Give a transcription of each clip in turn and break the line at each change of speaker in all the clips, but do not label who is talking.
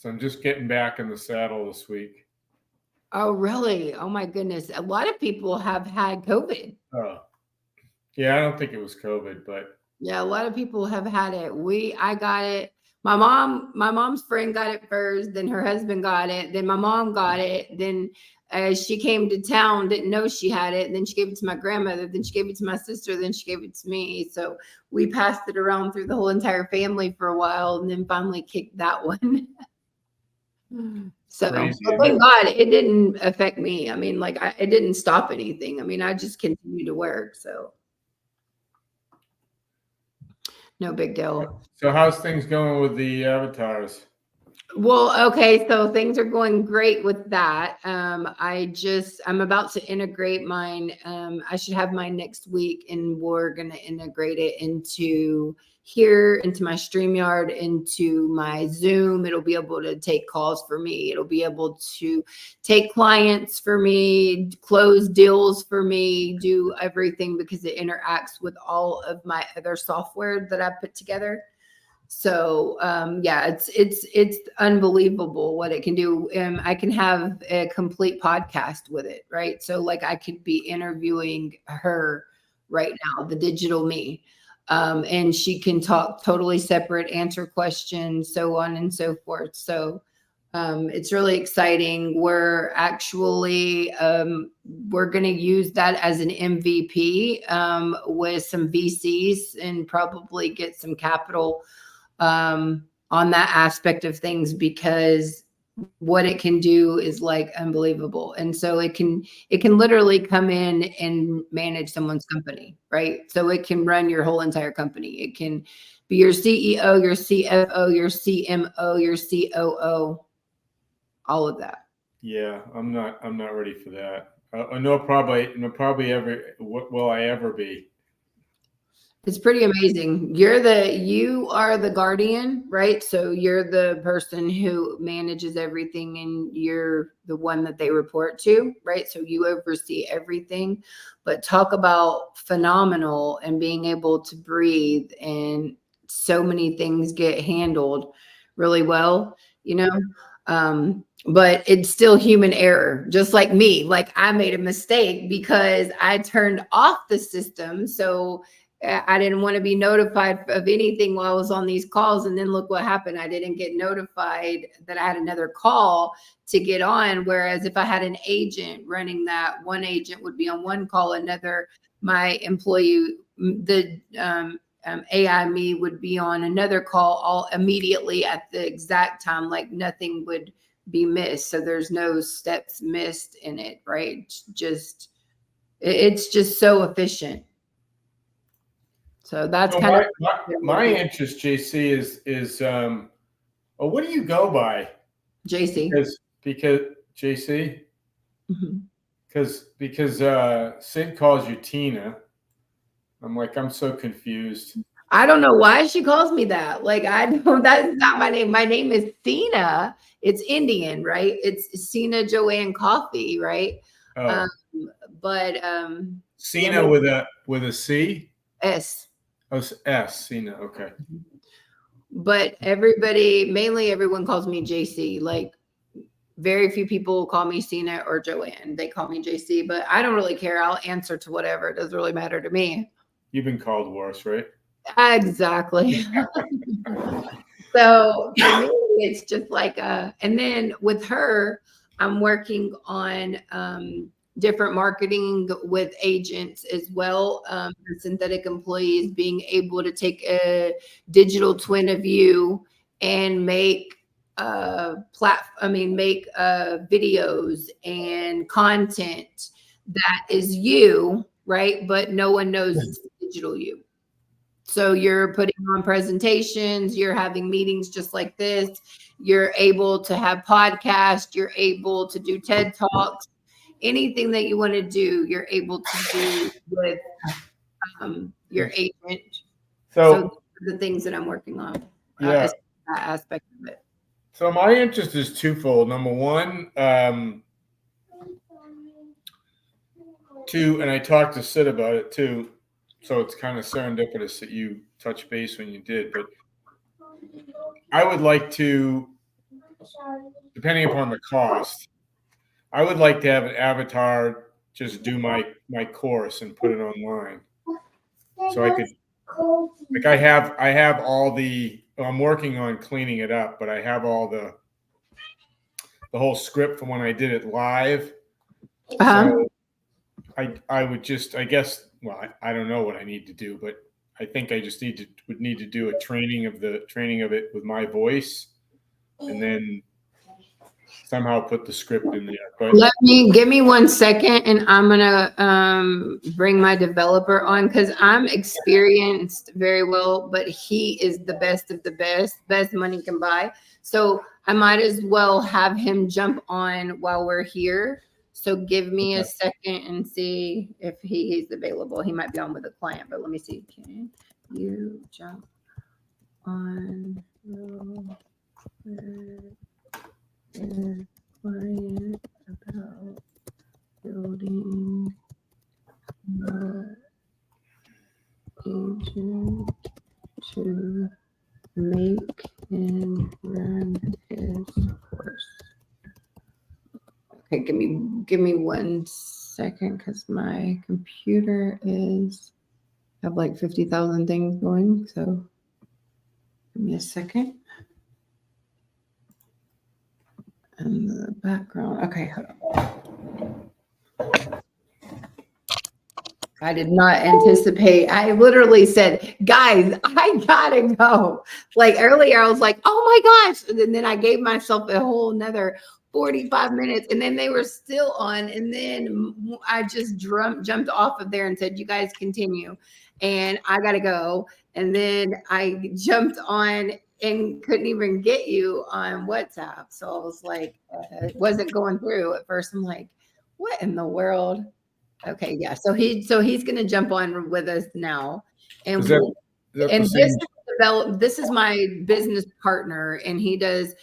So I'm just getting back in the saddle this week.
Oh, really? Oh my goodness. A lot of people have had COVID.
Oh, yeah, I don't think it was COVID, but
Yeah, a lot of people have had it. I got it. My mom's friend got it first, then her husband got it, then my mom got it, then she came to town, didn't know she had it, then she gave it to my grandmother, then she gave it to my sister, then she gave it to me. So we passed it around through the whole entire family for a while, and then finally kicked that one. So,
crazy,
but
isn't it?
thank God it didn't affect me. I mean, like it didn't stop anything. I mean, I just continued to work. So no big deal.
So how's things going with the avatars?
Well, okay, so things are going great with that. I'm about to integrate mine. I should have mine next week, and we're gonna integrate it into here, into my StreamYard, into my Zoom. It'll be able to take calls for me. It'll be able to take clients for me, close deals for me, do everything because it interacts with all of my other software that I've put together. So yeah, it's unbelievable what it can do. I can have a complete podcast with it, right? So like I could be interviewing her right now, the digital me. And she can talk totally separate, answer questions, so on and so forth. So it's really exciting. We're going to use that as an MVP with some VCs and probably get some capital on that aspect of things, because what it can do is like unbelievable. And so it can literally come in and manage someone's company, right? So it can run your whole entire company. It can be your CEO, your CFO, your CMO, your COO, all of that.
Yeah, I'm not ready for that. No, probably ever. What will I ever be?
It's pretty amazing. You are the guardian, right? So you're the person who manages everything, and you're the one that they report to, right? So you oversee everything. But talk about phenomenal and being able to breathe, and so many things get handled really well, you know? But it's still human error, just like me. Like I made a mistake because I turned off the system. So I didn't want to be notified of anything while I was on these calls. And then look what happened. I didn't get notified that I had another call to get on. Whereas if I had an agent running that, one agent would be on one call, my employee, the AI me would be on another call all immediately at the exact time, like nothing would be missed. So there's no steps missed in it, right? It's just so efficient. So that's
So
kind of
my interest, JC, is oh, what do you go by?
JC.
Because JC,
Mhm.
because Sid calls you Tina. I'm so confused.
I don't know why she calls me that. Like I don't. That's not my name. My name is Sina. It's Indian, right? It's Sina Joanne Coffey, right? Um,
Oh,
but yeah,
Cena with a C.
S.
Oh, S. Cena. Okay.
But mainly everyone calls me JC. Like very few people call me Sina or Joanne. They call me JC, but I don't really care. I'll answer to whatever. It doesn't really matter to me.
You've been called worse, right?
Exactly. So for me, it's just like and then with her, I'm working on different marketing with agents as well. Synthetic employees being able to take a digital twin of you and make make videos and content that is you, right? But no one knows it's digital you. So you're putting on presentations, you're having meetings just like this, you're able to have podcasts, you're able to do TED Talks, anything that you want to do, you're able to do with your agent. So
So
the things that I'm working on,
yeah.
as that aspect of it.
So my interest is twofold. Number one, and I talked to Sid about it too. So it's kind of serendipitous that you touched base when you did. But I would like to depending upon the cost, I would like to have an avatar just do my course and put it online. So I could, like, I have all the, I'm working on cleaning it up, but I have all the whole script from when I did it live. So I would just, I guess, well, I don't know what I need to do, but I think I just would need to do a training of it with my voice, and then somehow put the script in there. But
give me 1 second, and I'm gonna bring my developer on, because I'm experienced very well, but he is the best of the best money can buy. So I might as well have him jump on while we're here. So give me a second and see if he's available. He might be on with a client, but let me see. Can you jump on the client about building the agent to make and run his course? Okay, give me 1 second, because my computer have like 50,000 things going. So give me a second. And the background. Okay, hold on. I did not anticipate. I literally said, guys, I gotta go. Like earlier, I was like, oh my gosh. And then I gave myself a whole nother 45 minutes, and then they were still on. And then I just jumped off of there and said, you guys continue. And I gotta go. And then I jumped on and couldn't even get you on WhatsApp. So I was like, it wasn't going through at first. I'm like, what in the world? Okay, yeah. So he's going to jump on with us now, and this is my business partner, and he does.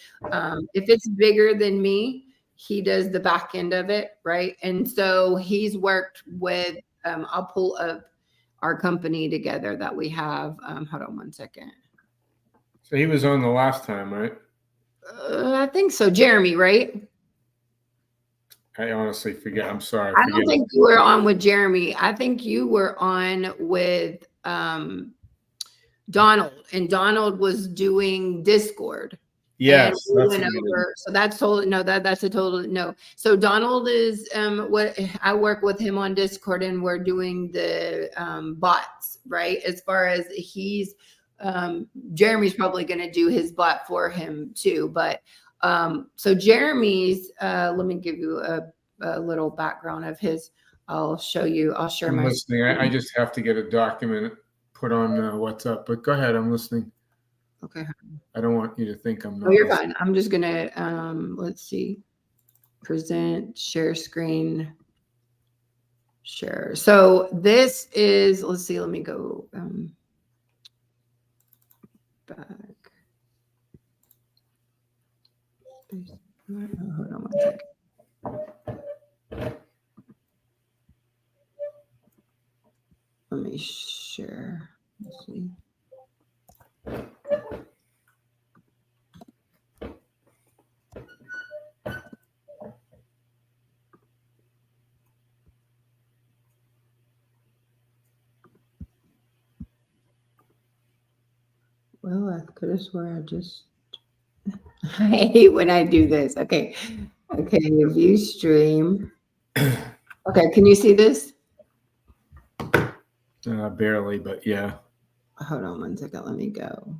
If it's bigger than me, he does the back end of it, right? And so he's worked with. I'll pull up our company together that we have. Hold on 1 second.
So he was on the last time, right?
I think so, Jeremy, right?
I honestly forget. I'm sorry.
I don't think you were on with Jeremy. I think you were on with Donald, and Donald was doing Discord.
Yes,
that's over. So that's totally no. That's a total no. So Donald is what I work with him on Discord, and we're doing the bots, right? As far as Jeremy's probably going to do his bot for him too. But so Jeremy's, let me give you a little background of his. I'll show you. I'll share my
listening. I just have to get a document put on WhatsApp, but go ahead. I'm listening.
Okay.
I don't want you to think I'm not.
Oh, you're fine. I'm just going to, let's see, present, share screen, share. So this is, let's see, let me go back. Hold on 1 second. Let me share. Let's see. Well, I could have sworn I just. I hate when I do this. Okay. Okay. View stream. Okay. Can you see this?
Barely, but yeah.
Hold on 1 second. Let me go.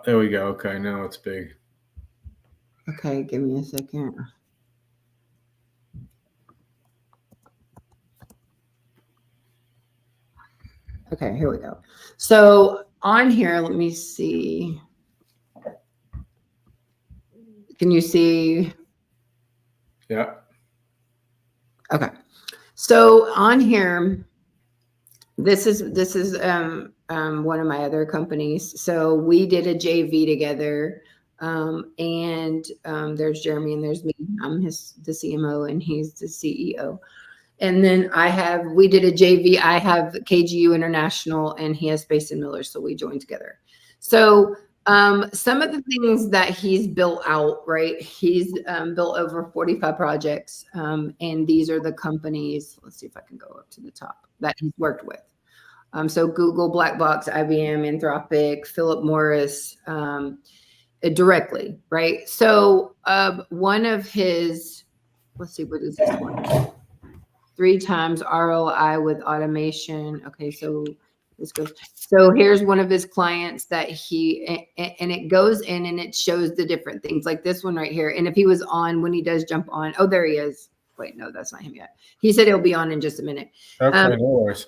There we go. Okay. Now it's big.
Okay. Give me a second. Okay. Here we go. So on here, let me see. Can you see?
Yeah.
Okay. So on here, this is one of my other companies. So we did a JV together, and there's Jeremy and there's me. I'm the CMO and he's the CEO. And then we did a JV. I have KGU International and he has Space and Miller. So we joined together. So Some of the things that he's built out, right? He's built over 45 projects, and these are the companies. Let's see if I can go up to the top that he's worked with. So Google, Blackbox, IBM, Anthropic, Philip Morris, directly, right? So one of his, let's see, what is this one? 3 times ROI with automation. Okay, so this goes. So here's one of his clients that and it goes in and it shows the different things like this one right here. And if he was on, when he does jump on, oh, there he is. Wait, no, that's not him yet. He said he'll be on in just a minute.
Okay, no worries.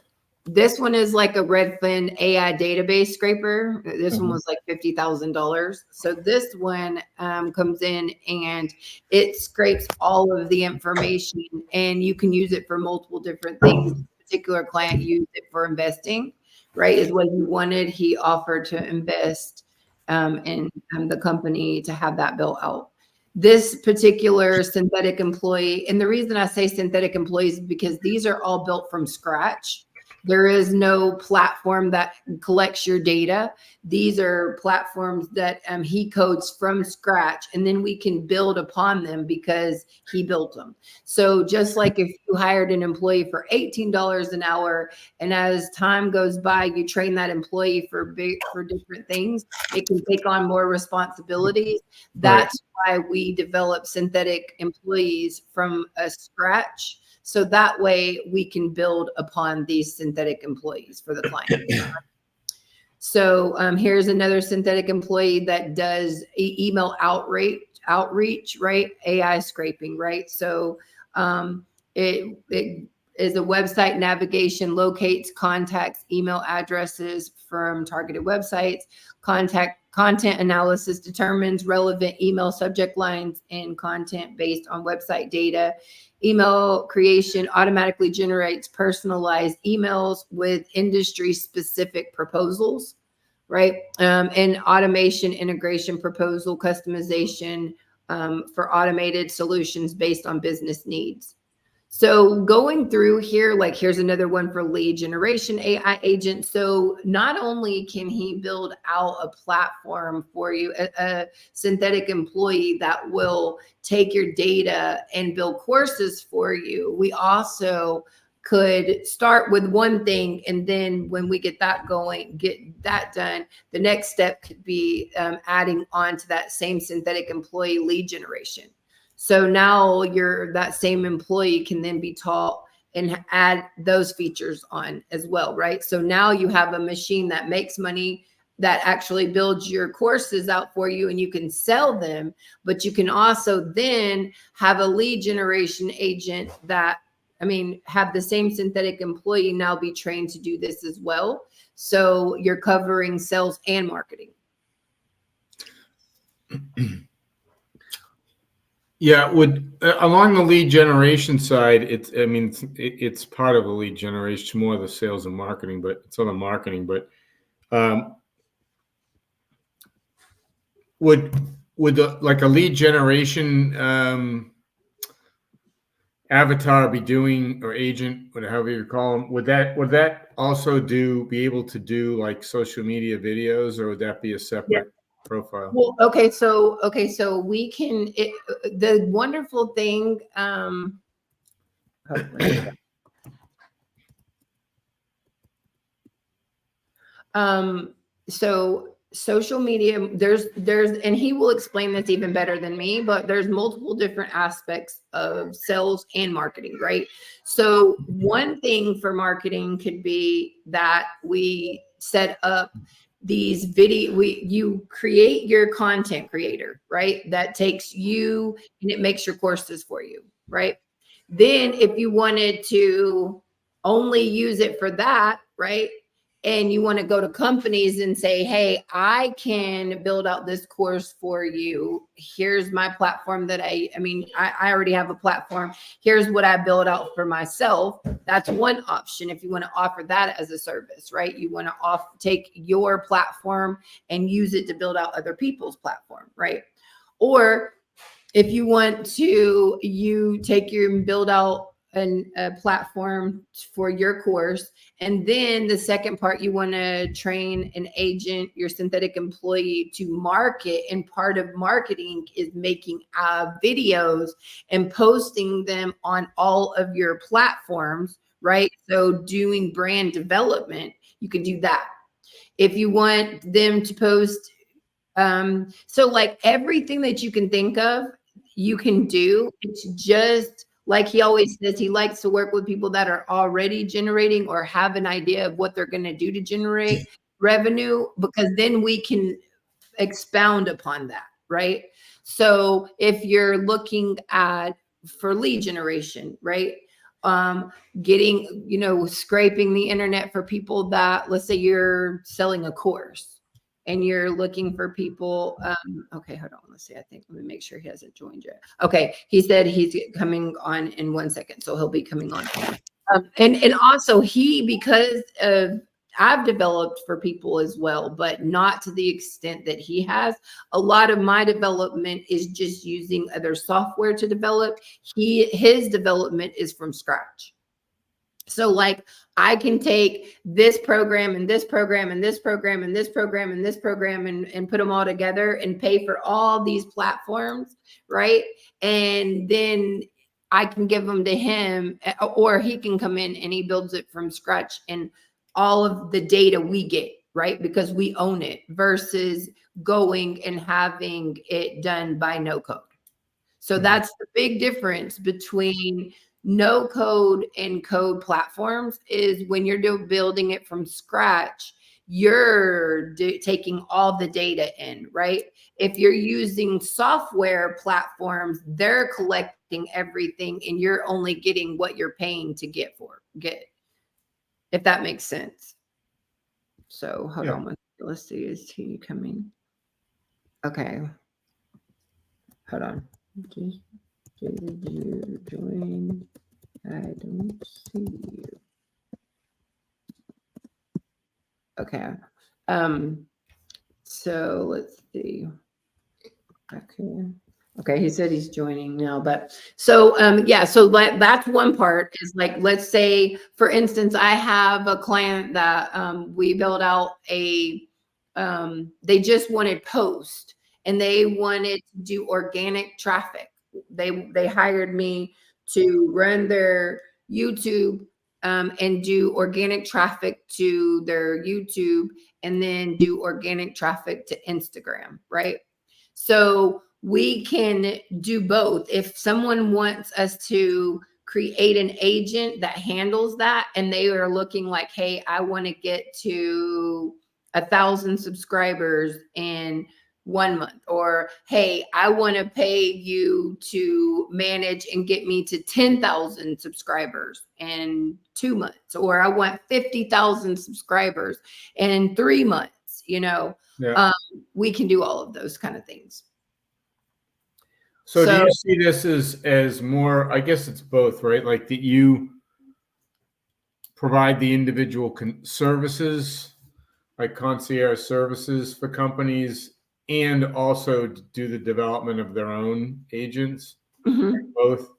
This one is like a Redfin AI database scraper. This one was like $50,000. So this one comes in and it scrapes all of the information, and you can use it for multiple different things. This particular client used it for investing, right? Is what he wanted. He offered to invest in the company to have that built out. This particular synthetic employee, and the reason I say synthetic employees is because these are all built from scratch. There is no platform that collects your data. These are platforms that he codes from scratch, and then we can build upon them because he built them. So just like if you hired an employee for $18 an hour, and as time goes by, you train that employee for different things, it can take on more responsibilities. That's why we develop synthetic employees from scratch. So that way we can build upon these synthetic employees for the client. So here's another synthetic employee that does email outreach, right? AI scraping, right? So it is a website navigation, locates contacts, email addresses from targeted websites, content analysis determines relevant email subject lines and content based on website data. Email creation automatically generates personalized emails with industry specific proposals, right? And automation integration proposal customization for automated solutions based on business needs. So going through here, like here's another one for lead generation AI agent. So not only can he build out a platform for you, a synthetic employee that will take your data and build courses for you, we also could start with one thing, and then when we get that going, get that done, the next step could be adding on to that same synthetic employee lead generation. So now that same employee can then be taught and add those features on as well, right? So now you have a machine that makes money, that actually builds your courses out for you, and you can sell them, but you can also then have a lead generation agent that, have the same synthetic employee now be trained to do this as well. So you're covering sales and marketing.
Yeah, along the lead generation side, it's part of the lead generation, more of the sales and marketing, but it's on the marketing. But would like a lead generation avatar be doing, or agent, whatever you call them, would that also be able to do like social media videos, or would that be a separate profile?
Well, okay, so we can. The wonderful thing. So social media, there's, and he will explain this even better than me, but there's multiple different aspects of sales and marketing, right? So one thing for marketing could be that we set up these you create your content creator, right? That takes you and it makes your courses for you, right? Then if you wanted to only use it for that, right? And you want to go to companies and say, hey, I can build out this course for you. Here's my platform that I already have a platform. Here's what I build out for myself. That's one option if you want to offer that as a service, right? You want to take your platform and use it to build out other people's platform, right? Or if you want to, you take your build out a platform for your course. And then the second part, you want to train an agent, your synthetic employee, to market. And part of marketing is making videos and posting them on all of your platforms, right? So doing brand development, you can do that. If you want them to post, so like everything that you can think of, you can do. It's just like he always says, he likes to work with people that are already generating or have an idea of what they're going to do to generate revenue, because then we can expound upon that, right? So if you're looking at for lead generation, right? Getting, you know, scraping the internet for people that, let's say you're selling a course and you're looking for people. Okay, hold on. Let's see. I think, let me make sure he hasn't joined yet. Okay. He said he's coming on in 1 second. So he'll be coming on. And also because I've developed for people as well, but not to the extent that he has. A lot of my development is just using other software to develop. His development is from scratch. So like I can take this program and this program and this program and this program and this program and put them all together and pay for all these platforms, right? And then I can give them to him, or he can come in and he builds it from scratch, and all of the data we get, right? Because we own it, versus going and having it done by no code. So that's the big difference between no code and code platforms, is when you're building it from scratch, you're taking all the data in, right? If you're using software platforms, they're collecting everything and you're only getting what you're paying to get, if that makes sense. So hold on, let's see, is he coming? Okay, hold on. Did you join? I don't see you. Okay. So let's see. Okay. He said he's joining now, but so yeah. So that's one part, is like, let's say for instance, I have a client that we built out they just wanted post, and they wanted to do organic traffic. They hired me to run their YouTube and do organic traffic to their YouTube, and then do organic traffic to Instagram, right? So we can do both. If someone wants us to create an agent that handles that, and they are looking like, hey, I want to get to 1,000 subscribers in 1 month, or hey, I want to pay you to manage and get me to 10,000 subscribers in 2 months, or I want 50,000 subscribers in 3 months, you know, we can do all of those kind of things.
So do you see this as more, I guess it's both, right? Like that you provide the individual services, like concierge services for companies, and also do the development of their own agents? Both?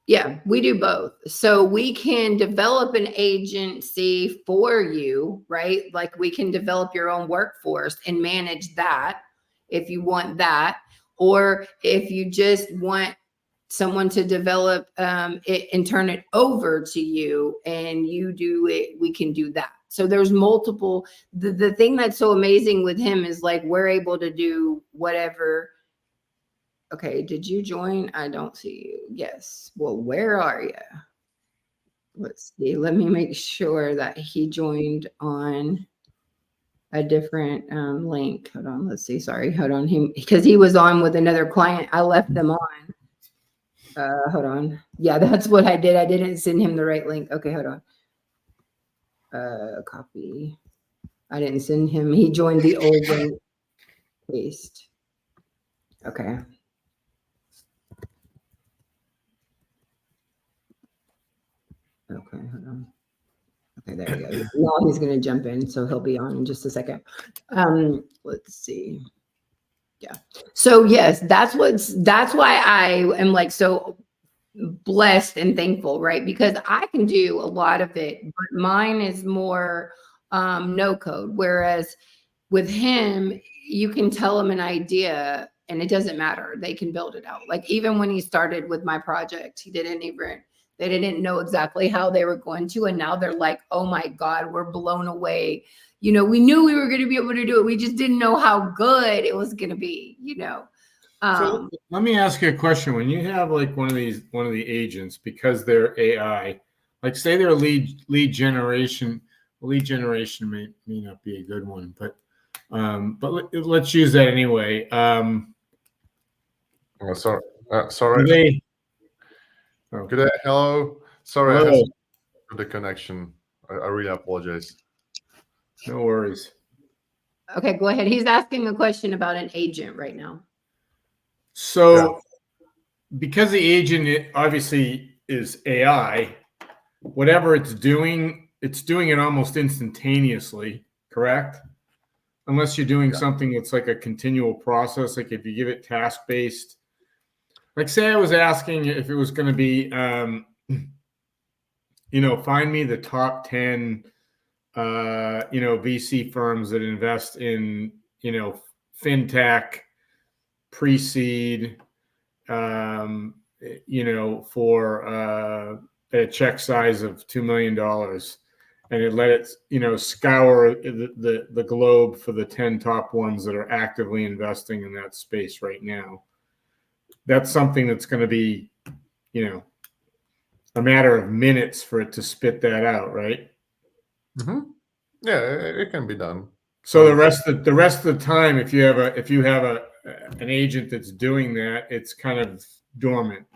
Yeah, we do both. So we can develop an agency for you, right? Like we can develop your own workforce and manage that if you want that. Or if you just want someone to develop it and turn it over to you and you do it, we can do that. So there's multiple. The thing that's so amazing with him is like we're able to do whatever. Okay, did you join? I don't see you. Yes. Well, where are you? Let's see. Let me make sure that he joined on a different link. Hold on. Let's see. Sorry. Hold on. Because he was on with another client. I left them on. Hold on. Yeah, that's what I did. I didn't send him the right link. Okay, hold on. Copy. I didn't send him. He joined the old link. Paste. Okay. Okay, hold on. Okay, there we go. Now he's going to jump in, so he'll be on in just a second. Let's see. Yeah. So yes, that's why I am like, so blessed and thankful, right? Because I can do a lot of it, but mine is more no code. Whereas with him, you can tell him an idea and it doesn't matter. They can build it out. Like even when he started with my project, they didn't know exactly how they were going to. And now they're like, oh my God, we're blown away. You know, we knew we were going to be able to do it. We just didn't know how good it was going to be, you know.
So let me ask you a question. When you have like one of the agents, because they're AI, like say they're lead generation may not be a good one, but let's use that anyway.
Sorry.
They,
Good day. Hello. Sorry,
hello.
I had the connection. I really apologize.
No worries.
Okay, go ahead. He's asking a question about an agent right now.
So, because the agent obviously is AI, whatever it's doing it almost instantaneously, correct? Unless you're doing something that's like a continual process, like if you give it task-based. Like say I was asking if it was going to be, find me the top 10, VC firms that invest in, fintech, pre-seed, for a check size of $2 million. And it let it, scour the globe for the 10 top ones that are actively investing in that space right now. That's something that's going to be, a matter of minutes for it to spit that out, right?
Mm-hmm. Yeah, it can be done.
So the rest of the time, if you have an agent that's doing that, it's kind of dormant.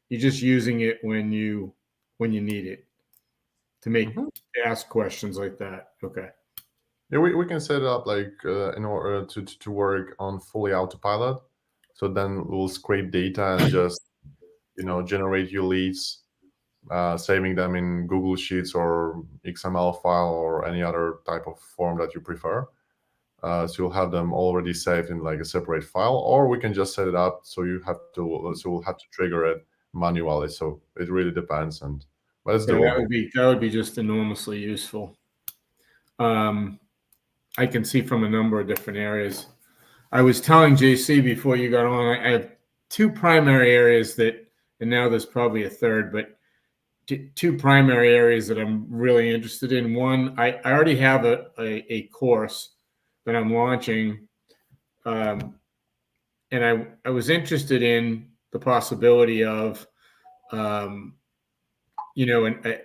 You're just using it when you need it to ask questions like that. Okay.
Yeah, we can set it up like in order to work on fully autopilot. So then we'll scrape data and just generate your leads, saving them in Google Sheets or XML file or any other type of form that you prefer. So you'll have them already saved in like a separate file, or we can just set it up so we'll have to trigger it manually. So it really depends, but it's doable.
That would be just enormously useful. I can see from a number of different areas. I was telling JC before you got on, I have two primary areas and now there's probably a third, but two primary areas that I'm really interested in. One, I already have a course that I'm launching, and I was interested in the possibility of, an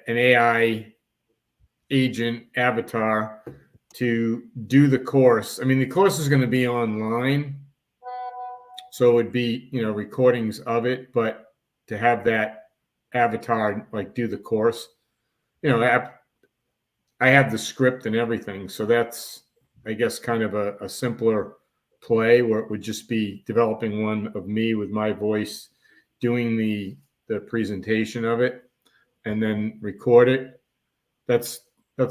AI agent avatar to do the course. I mean, the course is going to be online, so it would be, recordings of it, but to have that avatar like do the course, I have the script and everything. So that's, I guess, kind of a simpler play where it would just be developing one of me with my voice doing the presentation of it and then record it. That's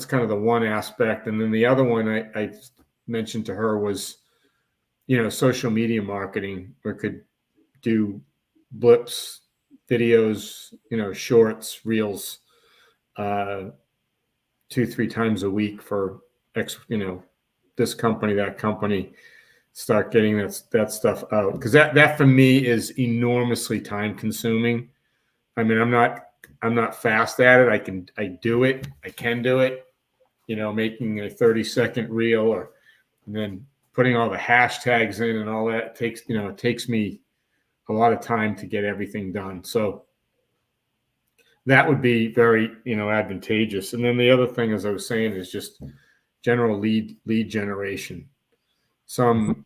kind of the one aspect. And then the other one I mentioned to her was, social media marketing, where it could do blips, videos, shorts, reels, 2-3 times a week for this company, that company, start getting that stuff out. Because that for me is enormously time consuming. I mean, I'm not fast at it. I can do it, making a 30-second reel and then putting all the hashtags in and all that it takes me a lot of time to get everything done. So that would be very, advantageous. And then the other thing, as I was saying, is just general lead generation. Some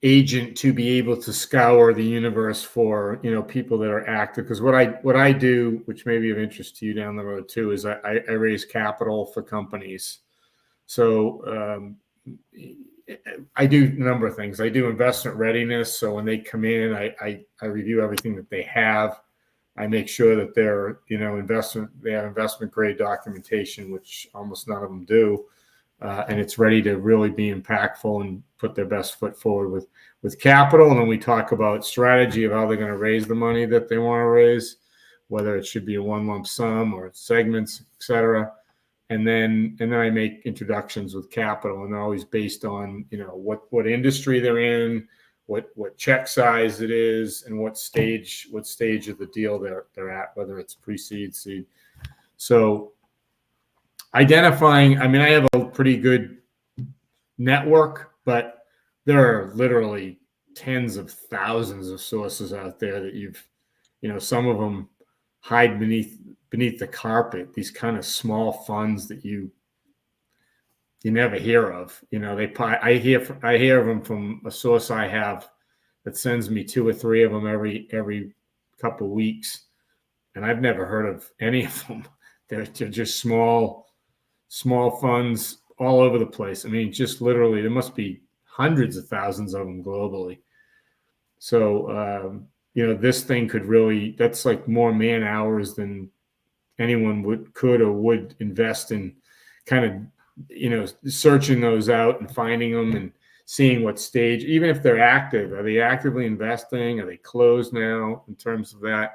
agent to be able to scour the universe for, people that are active. Because what I do, which may be of interest to you down the road too, is I raise capital for companies. So I do a number of things. I do investment readiness. So when they come in, I review everything that they have. I make sure that they're, they have investment grade documentation, which almost none of them do. and it's ready to really be impactful and put their best foot forward with capital. And then we talk about strategy of how they're going to raise the money that they want to raise, whether it should be a one lump sum or segments, et cetera. And then I make introductions with capital, and they're always based on, you know, what industry they're in, what check size it is, and what stage of the deal they're at, whether it's pre-seed, seed. So identifying, I mean, I have a pretty good network, but there are literally tens of thousands of sources out there that you know, some of them hide beneath the carpet, these kind of small funds that you never hear of. You know, I hear of them from a source I have that sends me 2 or 3 of them every couple of weeks, and I've never heard of any of them. They're just small funds all over the place. I mean, just literally, there must be hundreds of thousands of them globally. So, you know, this thing could really, that's like more man hours than anyone could or would invest in kind of, you know, searching those out and finding them and seeing what stage, even if they're active, are they actively investing? Are they closed now in terms of that?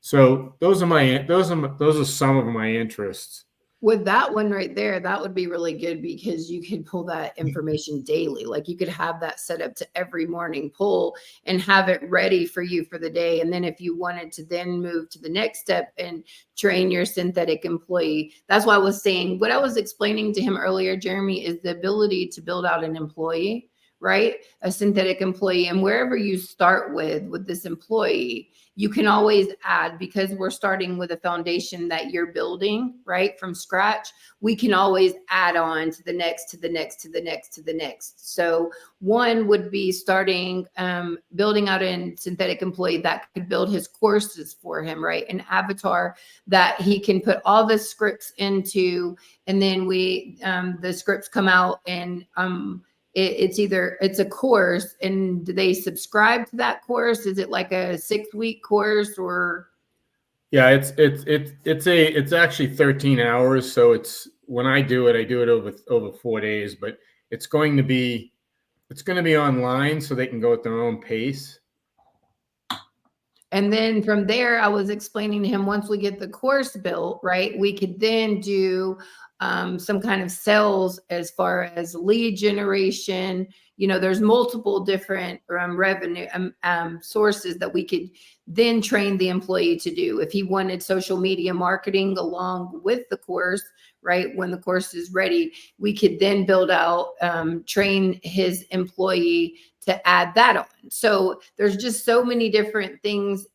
So those are some of my interests.
With that one right there, that would be really good because you could pull that information daily. Like you could have that set up to every morning pull and have it ready for you for the day. And then if you wanted to then move to the next step and train your synthetic employee, that's why I was saying, what I was explaining to him earlier, Jeremy, is the ability to build out an employee, right? A synthetic employee. And wherever you start with this employee, you can always add, because we're starting with a foundation that you're building, right, from scratch. We can always add on to the next, to the next, to the next, to the next. So one would be starting, building out a synthetic employee that could build his courses for him, right? An avatar that he can put all the scripts into, and then the scripts come out and, it's a course, and do they subscribe to that course? Is it like a 6-week course or?
Yeah, it's actually 13 hours. So it's, when I do it over 4 days, but it's going to be online so they can go at their own pace.
And then from there, I was explaining to him, once we get the course built, right, we could then do some kind of sales as far as lead generation. You know, there's multiple different revenue sources that we could then train the employee to do. If he wanted social media marketing along with the course, right, when the course is ready, we could then build out, train his employee to add that on. So there's just so many different things,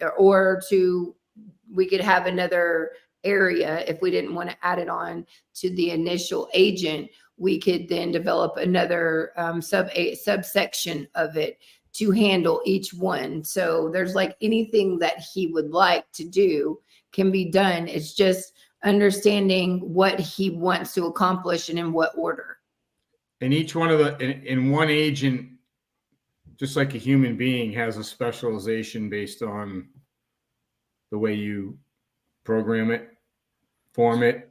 we could have another area. If we didn't want to add it on to the initial agent, we could then develop another subsection of it to handle each one. So there's like anything that he would like to do can be done. It's just understanding what he wants to accomplish and in what order.
And each one of in one agent, just like a human being, has a specialization based on the way you program it, form it.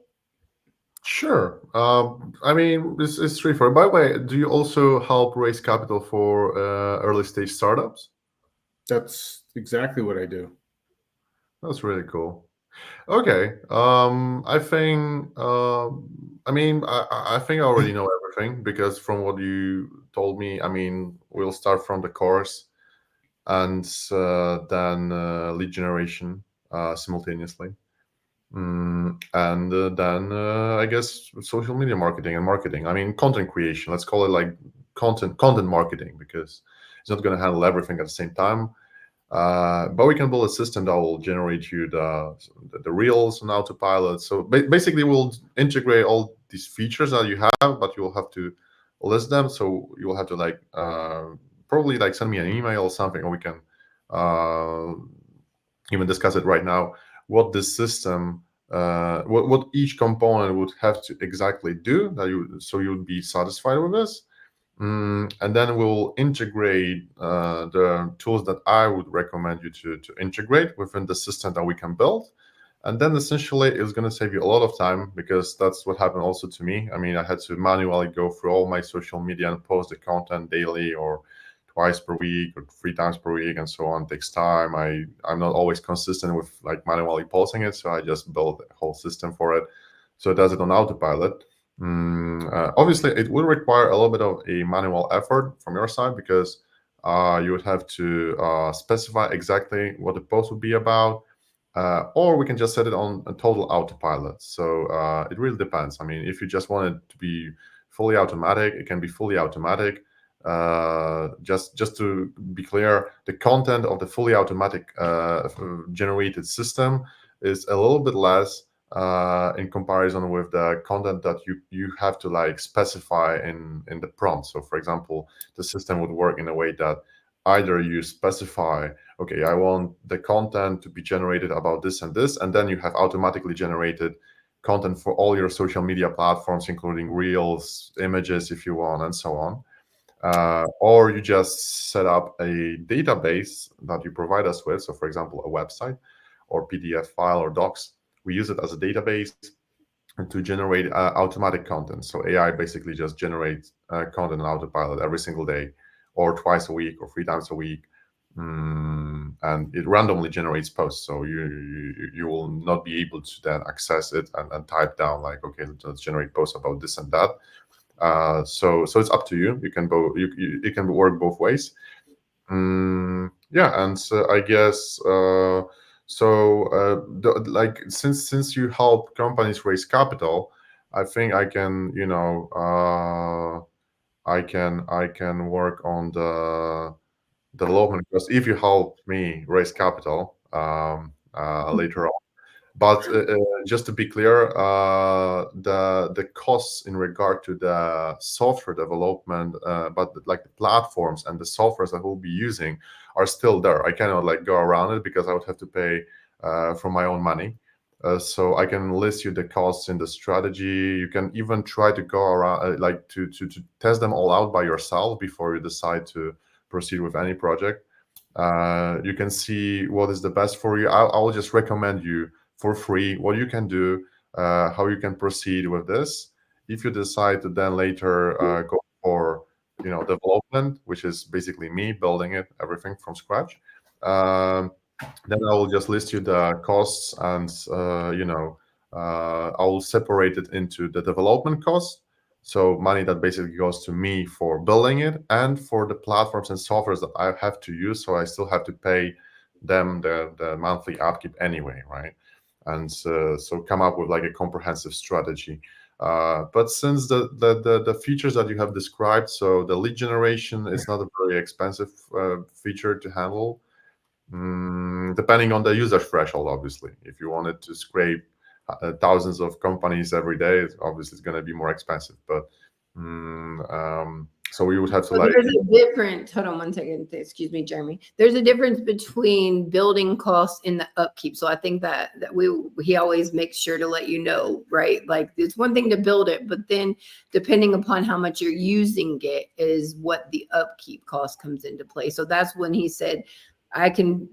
Sure. I mean, this is straightforward. By the way, do you also help raise capital for early stage startups?
That's exactly what I do.
That's really cool. Okay. I think. I mean, I think I already know everything, because from what you told me, I mean, we'll start from the course, and then lead generation simultaneously. And then I guess social media marketing and marketing. I mean, content creation. Let's call it like content marketing, because it's not going to handle everything at the same time. But we can build a system that will generate you the reels on autopilot. So basically, we'll integrate all these features that you have, but you'll have to list them. So you'll have to like probably like send me an email or something, or we can even discuss it right now. What this system, what each component would have to exactly do, so you would be satisfied with this. And then we'll integrate the tools that I would recommend you to integrate within the system that we can build. And then essentially it's going to save you a lot of time, because that's what happened also to me. I mean, I had to manually go through all my social media and post the content daily, or twice per week, or 3 times per week, and so on. It takes time. I'm not always consistent with like manually posting it, so I just built a whole system for it, so it does it on autopilot. Obviously, it will require a little bit of a manual effort from your side, because you would have to specify exactly what the post would be about, or we can just set it on a total autopilot. So it really depends. I mean, if you just want it to be fully automatic, it can be fully automatic. Just to be clear, the content of the fully automatic generated system is a little bit less in comparison with the content that you have to like specify in the prompt. So for example, the system would work in a way that either you specify, okay, I want the content to be generated about this and this, and then you have automatically generated content for all your social media platforms, including reels, images if you want, and so on. Or you just set up a database that you provide us with. So for example, a website or PDF file or docs, we use it as a database to generate automatic content. So AI basically just generates content on autopilot every single day, or twice a week, or 3 times a week. And it randomly generates posts. So you will not be able to then access it and type down like, okay, let's generate posts about this and that. So it's up to you. You can it can work both ways. Yeah, and so I guess like since you help companies raise capital, I think I can I can work on the development, because if you help me raise capital later on. But just to be clear, the costs in regard to the software development, but like the platforms and the softwares that we'll be using are still there. I cannot like go around it, because I would have to pay from my own money. So I can list you the costs in the strategy. You can even try to go around, like to test them all out by yourself before you decide to proceed with any project. You can see what is the best for you. I'll just recommend you for free what you can do, how you can proceed with this. If you decide to then later go for development, which is basically me building it everything from scratch, then I will just list you the costs, and I will separate it into the development costs, so money that basically goes to me for building it, and for the platforms and softwares that I have to use, so I still have to pay them the monthly upkeep anyway, right? And so come up with like a comprehensive strategy. But since the features that you have described, so the lead generation is not a very expensive feature to handle, depending on the user threshold. Obviously, if you wanted to scrape thousands of companies every day, obviously it's going to be more expensive. But so we would have to like.
There's a difference. Hold on one second. Excuse me, Jeremy. There's a difference between building costs and the upkeep. So I think that he always makes sure to let you know, right? Like it's one thing to build it, but then depending upon how much you're using it is what the upkeep cost comes into play. So that's when he said, I can,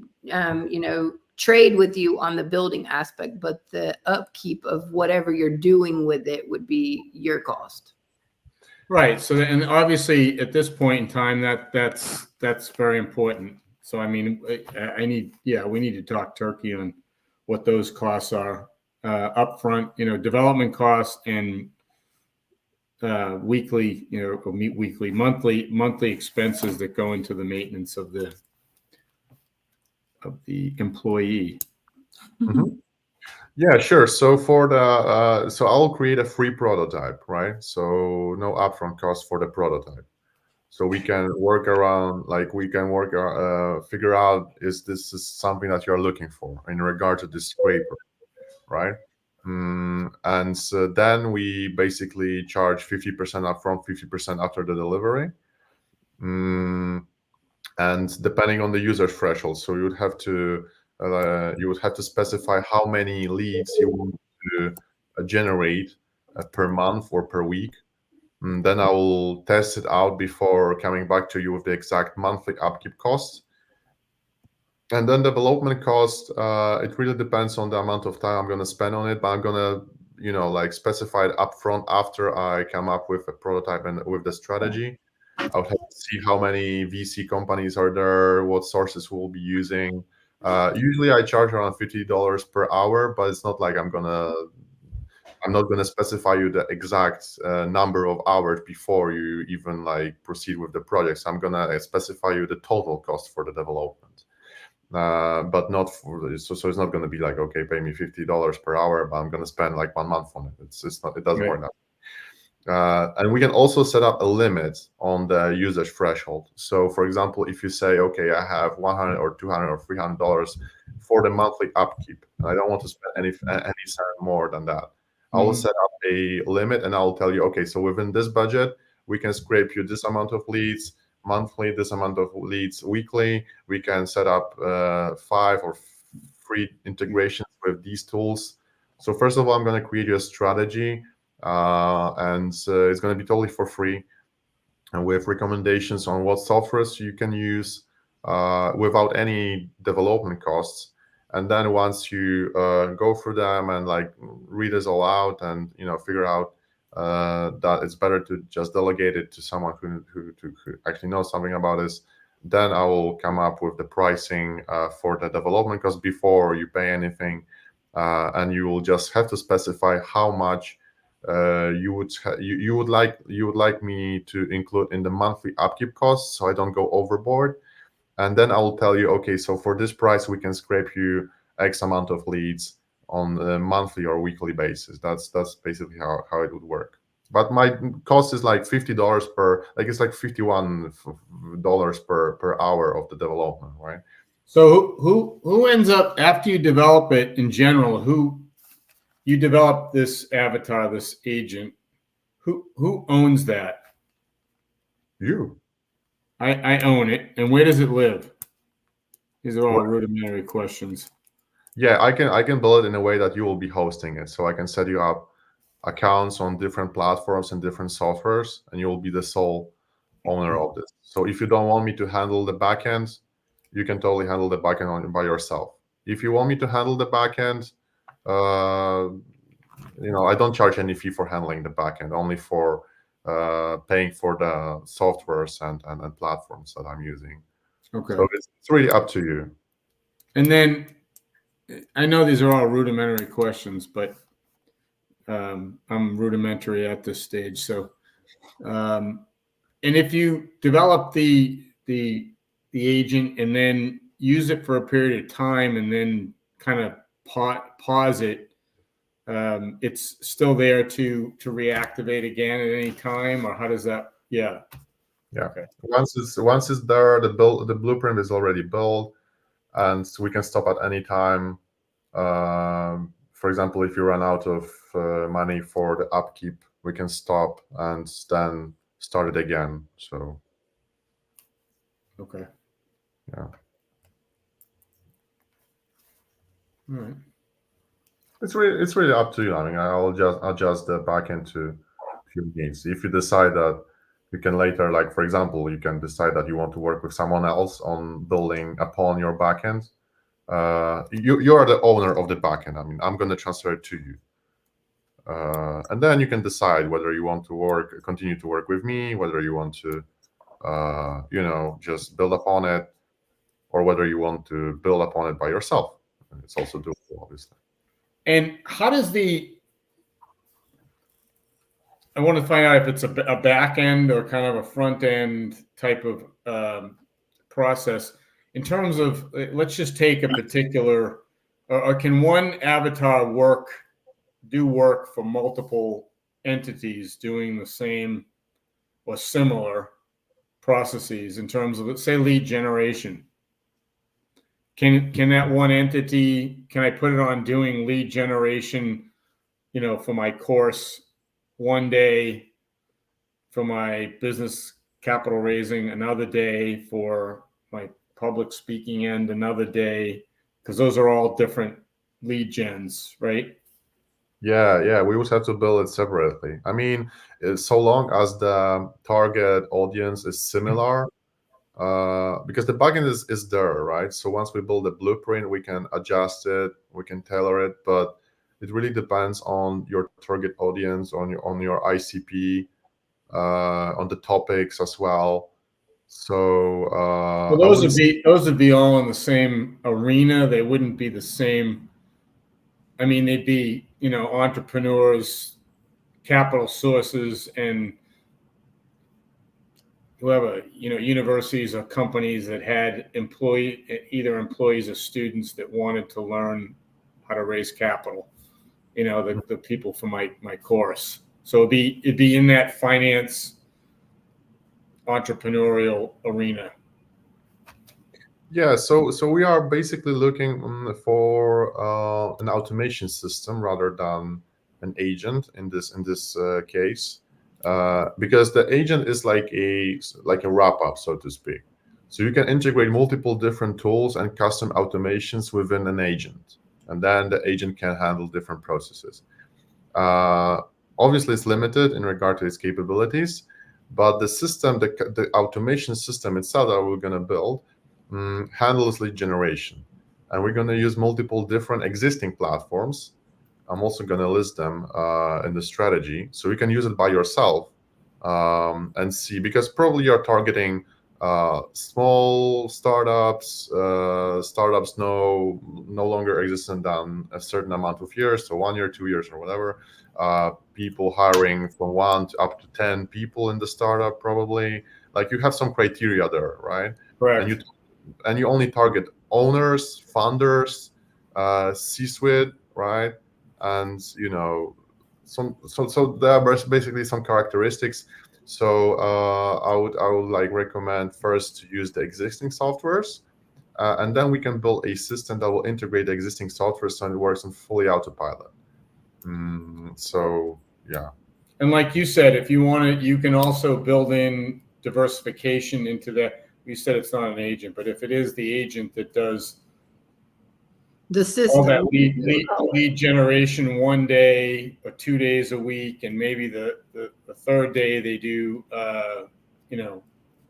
trade with you on the building aspect, but the upkeep of whatever you're doing with it would be your cost.
Right. So, and obviously at this point in time, that's very important. So, I mean, we need to talk turkey on what those costs are upfront, development costs and weekly, monthly expenses that go into the maintenance of the employee.
Mm-hmm. Yeah, sure. So for the so I'll create a free prototype, right? So no upfront cost for the prototype. So we can work around, like we can figure out is this is something that you're looking for in regard to this scraper, right? And so then we basically charge 50% upfront, 50% after the delivery. And depending on the user threshold, so you would have to specify how many leads you want to generate per month or per week. Then I will test it out before coming back to you with the exact monthly upkeep costs. And then development cost, it really depends on the amount of time I'm going to spend on it, but I'm going to, like specify it upfront after I come up with a prototype and with the strategy. I would have to see how many VC companies are there, what sources we'll be using. Usually I charge around $50 per hour, but it's not like I'm not gonna specify you the exact number of hours before you even like proceed with the project. So I'm gonna specify you the total cost for the development. But not for so it's not going to be like, okay, pay me $50 per hour, but I'm going to spend like 1 month on it. It's not, it doesn't
Right.
work that way. And we can also set up a limit on the usage threshold. So for example, if you say, okay, I have 100 or 200 or $300 for the monthly upkeep, and I don't want to spend any cent more than that, I will set up a limit and I'll tell you, okay, so within this budget we can scrape you this amount of leads monthly, this amount of leads weekly. We can set up 5 or 3 integrations with these tools. So first of all, I'm going to create you a strategy, and it's going to be totally for free, and with recommendations on what softwares you can use without any development costs. And then once you go through them and like read this all out and figure out that it's better to just delegate it to someone who actually knows something about this, then I will come up with the pricing for the development cost before you pay anything, and you will just have to specify how much you would like me to include in the monthly upkeep costs, so I don't go overboard. And then I will tell you, okay, so for this price we can scrape you X amount of leads on a monthly or weekly basis. That's basically how it would work. But my cost is like $50 per, like it's like $51 per hour of the development, right?
So who ends up after you develop it in general? Who you develop this avatar, this agent? Who owns that?
You.
I own it, and where does it live? These are all rudimentary questions.
Yeah, I can build it in a way that you will be hosting it. So I can set you up accounts on different platforms and different softwares, and you will be the sole owner of this. So if you don't want me to handle the backend, you can totally handle the backend by yourself. If you want me to handle the backend, I don't charge any fee for handling the backend, only for paying for the softwares and platforms that I'm using.
Okay.
So it's really up to you.
And then I know these are all rudimentary questions, but I'm rudimentary at this stage. So, and if you develop the agent and then use it for a period of time and then kind of pause it, it's still there to reactivate again at any time, or how does that? Yeah.
Okay. Once it's there, the blueprint is already built, and we can stop at any time. For example, if you run out of money for the upkeep, we can stop and then start it again. So.
Okay.
Yeah.
All right.
It's really up to you. I mean, I'll just adjust the backend to your needs. If you decide that you can later, like for example, you can decide that you want to work with someone else on building upon your backend. You are the owner of the backend. I mean, I'm going to transfer it to you, and then you can decide whether you want to continue to work with me, whether you want to, just build upon it, or whether you want to build upon it by yourself. And it's also doable, obviously.
And how does I want to find out if it's a back end or kind of a front end type of process in terms of, let's just take a particular, or can one avatar do work for multiple entities doing the same or similar processes in terms of, let's say, lead generation? Can that one entity, can I put it on doing lead generation, for my course one day, for my business capital raising another day, for my public speaking end another day, because those are all different lead gens, right?
Yeah, we would have to build it separately. I mean, so long as the target audience is similar, because the backend is there, right? So once we build a blueprint, we can adjust it, we can tailor it, but it really depends on your target audience, on your ICP, on the topics as well. So
well,
I wouldn't say,
those would be all in the same arena. They wouldn't be the same. I mean, they'd be, entrepreneurs, capital sources, and whoever, universities or companies that had either employees or students that wanted to learn how to raise capital. The people for my course. So it'd be in that finance entrepreneurial arena.
yeah. So we are basically looking for an automation system rather than an agent in this case, because the agent is like a wrap up, so to speak. So you can integrate multiple different tools and custom automations within an agent, and then the agent can handle different processes. Uh, Obviously, it's limited in regard to its capabilities, but the system, the automation system itself that we're going to build, handles lead generation, and we're going to use multiple different existing platforms. I'm also going to list them in the strategy, so you can use it by yourself and see, because probably you're targeting small startups, startups no longer existent than a certain amount of years, so 1 year, 2 years, or whatever. People hiring from 1 to up to 10 people in the startup, probably. Like, you have some criteria there, right?
Correct.
And you only target owners, founders, C-suite, right? And so there are basically some characteristics. So I would like recommend first to use the existing softwares, and then we can build a system that will integrate the existing software so it works on fully autopilot. So yeah.
And like you said, if you want it, you can also build in diversification into that. You said it's not an agent, but if it is the agent that does
The
all
system.
that lead generation 1 day or 2 days a week, and maybe the third day they do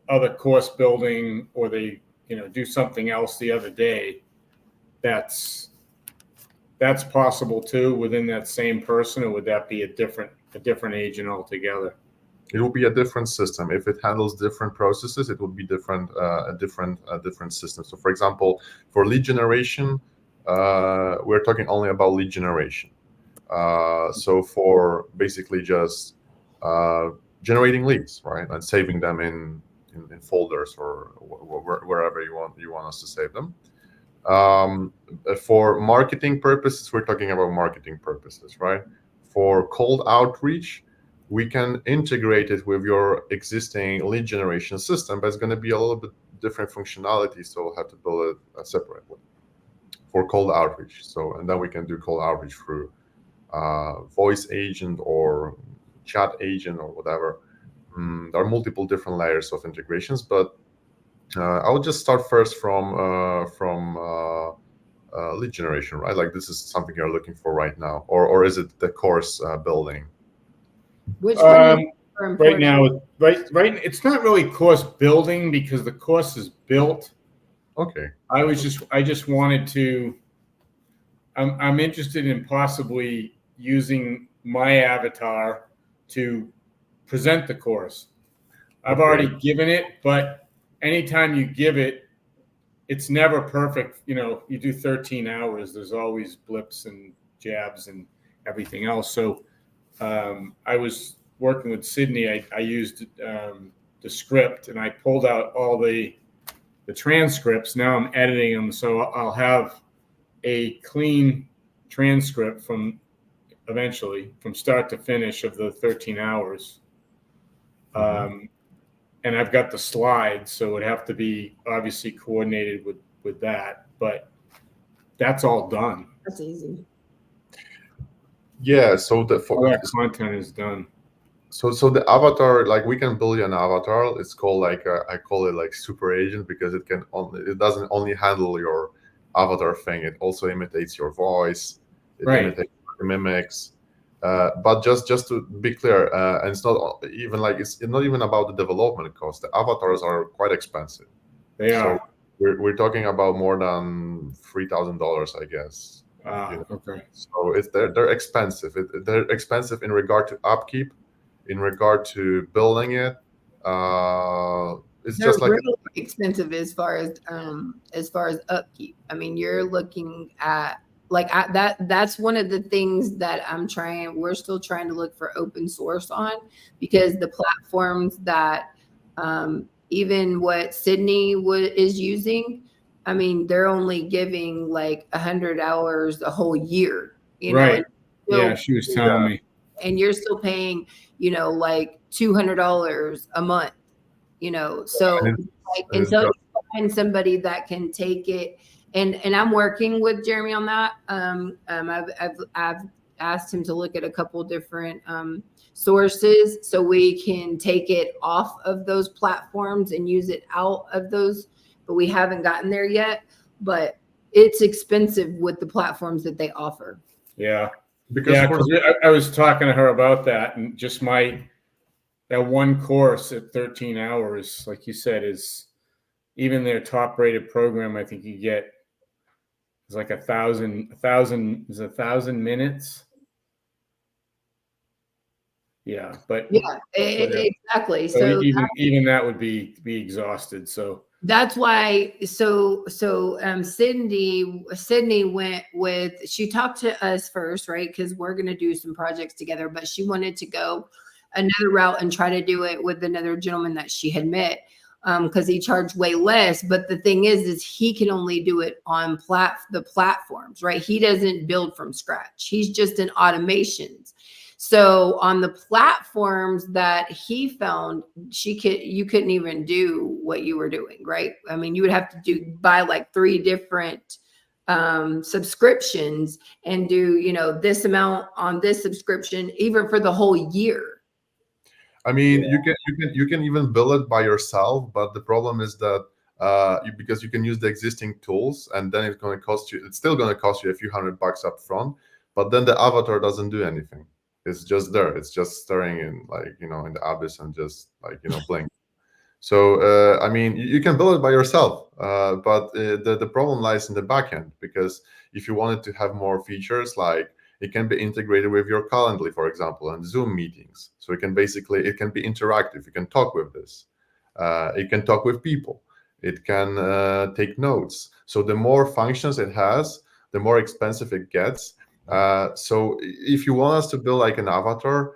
other course building, or they do something else the other day, that's possible too within that same person, or would that be a different agent altogether?
It will be a different system. If it handles different processes, it will be different, a different system. So, for example, for lead generation, we're talking only about lead generation. So for basically just generating leads, right, and saving them in folders or wherever you want us to save them. For marketing purposes, we're talking about marketing purposes, right? For cold outreach, we can integrate it with your existing lead generation system, but it's going to be a little bit different functionality, so we'll have to build it separately for cold outreach. So, and then we can do cold outreach through voice agent or chat agent or whatever. There are multiple different layers of integrations, but I would just start first from lead generation, right? Like, this is something you're looking for right now, or is it the course building?
Which one is more
Right
important?
now, right, it's not really course building because the course is built.
Okay.
I just wanted to. I'm interested in possibly using my avatar to present the course. I've already given it, but anytime you give it, it's never perfect. You do 13 hours. There's always blips and jabs and everything else. So I was working with Sydney. I used the script, and I pulled out all the transcripts. Now I'm editing them, so I'll have a clean transcript eventually from start to finish of the 13 hours. And I've got the slides, so it would have to be obviously coordinated with that, but that's all done.
That's easy.
Yeah. So
all that content is done.
So the avatar, like, we can build you an avatar. It's called I call it like super agent, because it doesn't only handle your avatar thing. It also imitates your voice. It imitates, mimics. But just to be clear, and it's not even about the development cost. The avatars are quite expensive.
They
So
are.
we're talking about more than $3,000, I guess.
Okay.
So they're expensive. They're expensive in regard to upkeep, in regard to building it. It's
They're
just like
really expensive as far as upkeep. I mean, you're looking at like that's one of the things that we're still trying to look for open source on, because the platforms that even what Sydney is using, I mean, they're only giving like 100 hours a whole year,
Right.
and
Yeah,
still,
she was telling me.
and you're still paying, like $200 a month, so
and
like
it's
until you
just
find somebody that can take it, and I'm working with Jeremy on that. I've asked him to look at a couple different sources so we can take it off of those platforms and use it out of those, but we haven't gotten there yet. But it's expensive with the platforms that they offer.
Yeah.
because
Yeah,
for
because I was talking to her about that, and just that one course at 13 hours, like you said, is even their top rated program. I think you get is like a thousand minutes. Yeah, but
Yeah, exactly.
so
So
even that would be exhausted. So
that's why. Sydney went with. She talked to us first, right? Because we're going to do some projects together. But she wanted to go another route and try to do it with another gentleman that she had met, because he charged way less. But the thing is he can only do it on the platforms, right? He doesn't build from scratch. He's just in automations. So on the platforms that he found, you couldn't even do what you were doing, right? I mean, you would have to buy like 3 different subscriptions and do, this amount on this subscription, even for the whole year.
I mean, you can even build it by yourself, but the problem is that because you can use the existing tools, and then it's going to cost you. It's still going to cost you a few $100 up front, but then the avatar doesn't do anything. It's just there. It's just staring in, like, in the abyss, and just like blink. So I mean, you can build it by yourself, but the problem lies in the backend, because if you wanted to have more features, like it can be integrated with your Calendly, for example, and Zoom meetings. So it can be interactive. You can talk with this. It can talk with people. It can take notes. So the more functions it has, the more expensive it gets. So if you want us to build like an avatar,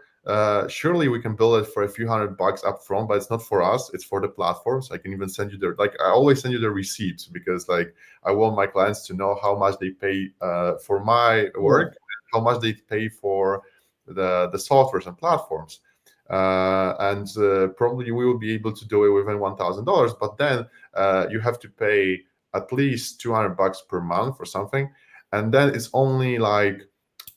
surely we can build it for a few $100 up front, but it's not for us, it's for the platforms. I can even send you I always send you the receipts, because like I want my clients to know how much they pay for my work, how much they pay for the softwares and platforms. And probably we will be able to do it within $1,000, but then you have to pay at least $200 per month or something. And then it's only like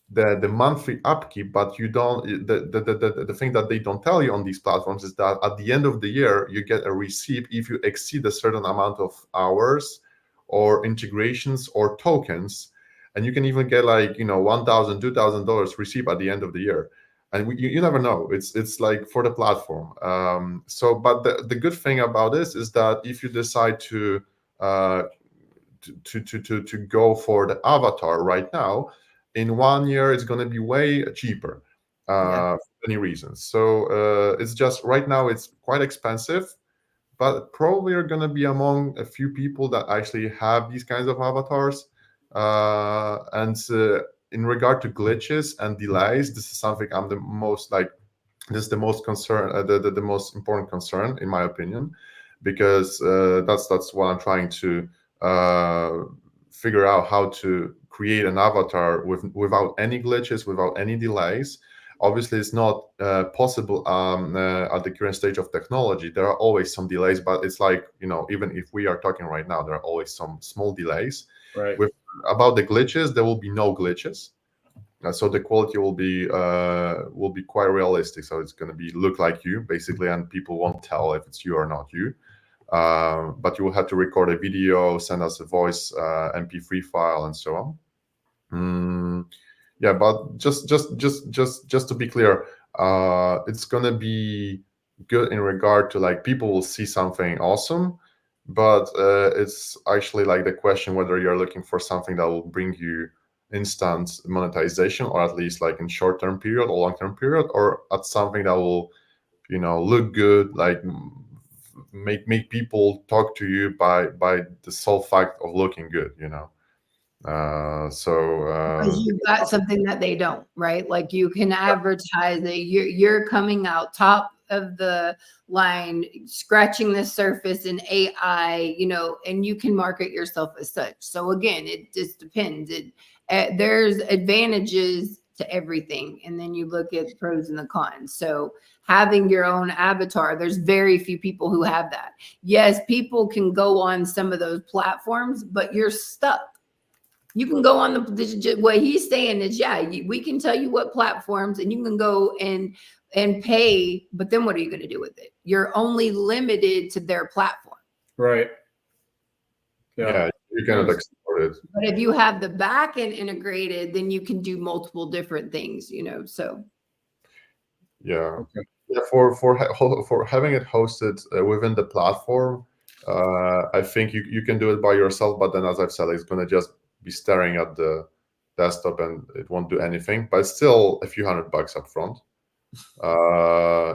the monthly upkeep, but you don't the thing that they don't tell you on these platforms is that at the end of the year you get a receipt if you exceed a certain amount of hours or integrations or tokens, and you can even get like $1,000, $2,000 receipt at the end of the year. And you never know. It's like for the platform. So but the good thing about this is that if you decide to go for the avatar right now, in 1 year it's going to be way cheaper for many reasons. So it's just right now it's quite expensive, but probably are going to be among a few people that actually have these kinds of avatars. And in regard to glitches and delays, this is something I'm the most like. This is the most concern, the most important concern, in my opinion, because that's what I'm trying to figure out, how to create an avatar without any glitches, without any delays. Obviously, it's not possible at the current stage of technology. There are always some delays, but it's like, even if we are talking right now, there are always some small delays.
right.
About the glitches, there will be no glitches. So the quality will be quite realistic. So it's going to be look like you basically, and people won't tell if it's you or not you. But you will have to record a video, send us a voice MP3 file, and so on. Yeah, but just to be clear, it's gonna be good in regard to like people will see something awesome, but it's actually like the question whether you're looking for something that will bring you instant monetization, or at least like in short-term period or long-term period, or at something that will, look good, like make people talk to you by the sole fact of looking good,
Because you've got something that they don't, right? Like you can advertise that you're coming out top of the line, scratching the surface in AI, and you can market yourself as such. So again, it just depends. There's advantages to everything, and then you look at pros and the cons. So having your own avatar, there's very few people who have that. Yes, people can go on some of those platforms, but you're stuck. You can go on what he's saying is, we can tell you what platforms, and you can go and pay, but then what are you going to do with it? You're only limited to their platform.
Right.
Yeah, you cannot export it.
But if you have the back end integrated, then you can do multiple different things, so.
Yeah.
Okay.
Yeah, for having it hosted within the platform, I think you can do it by yourself, but then as I've said, it's going to just be staring at the desktop and it won't do anything, but it's still a few $100 up front.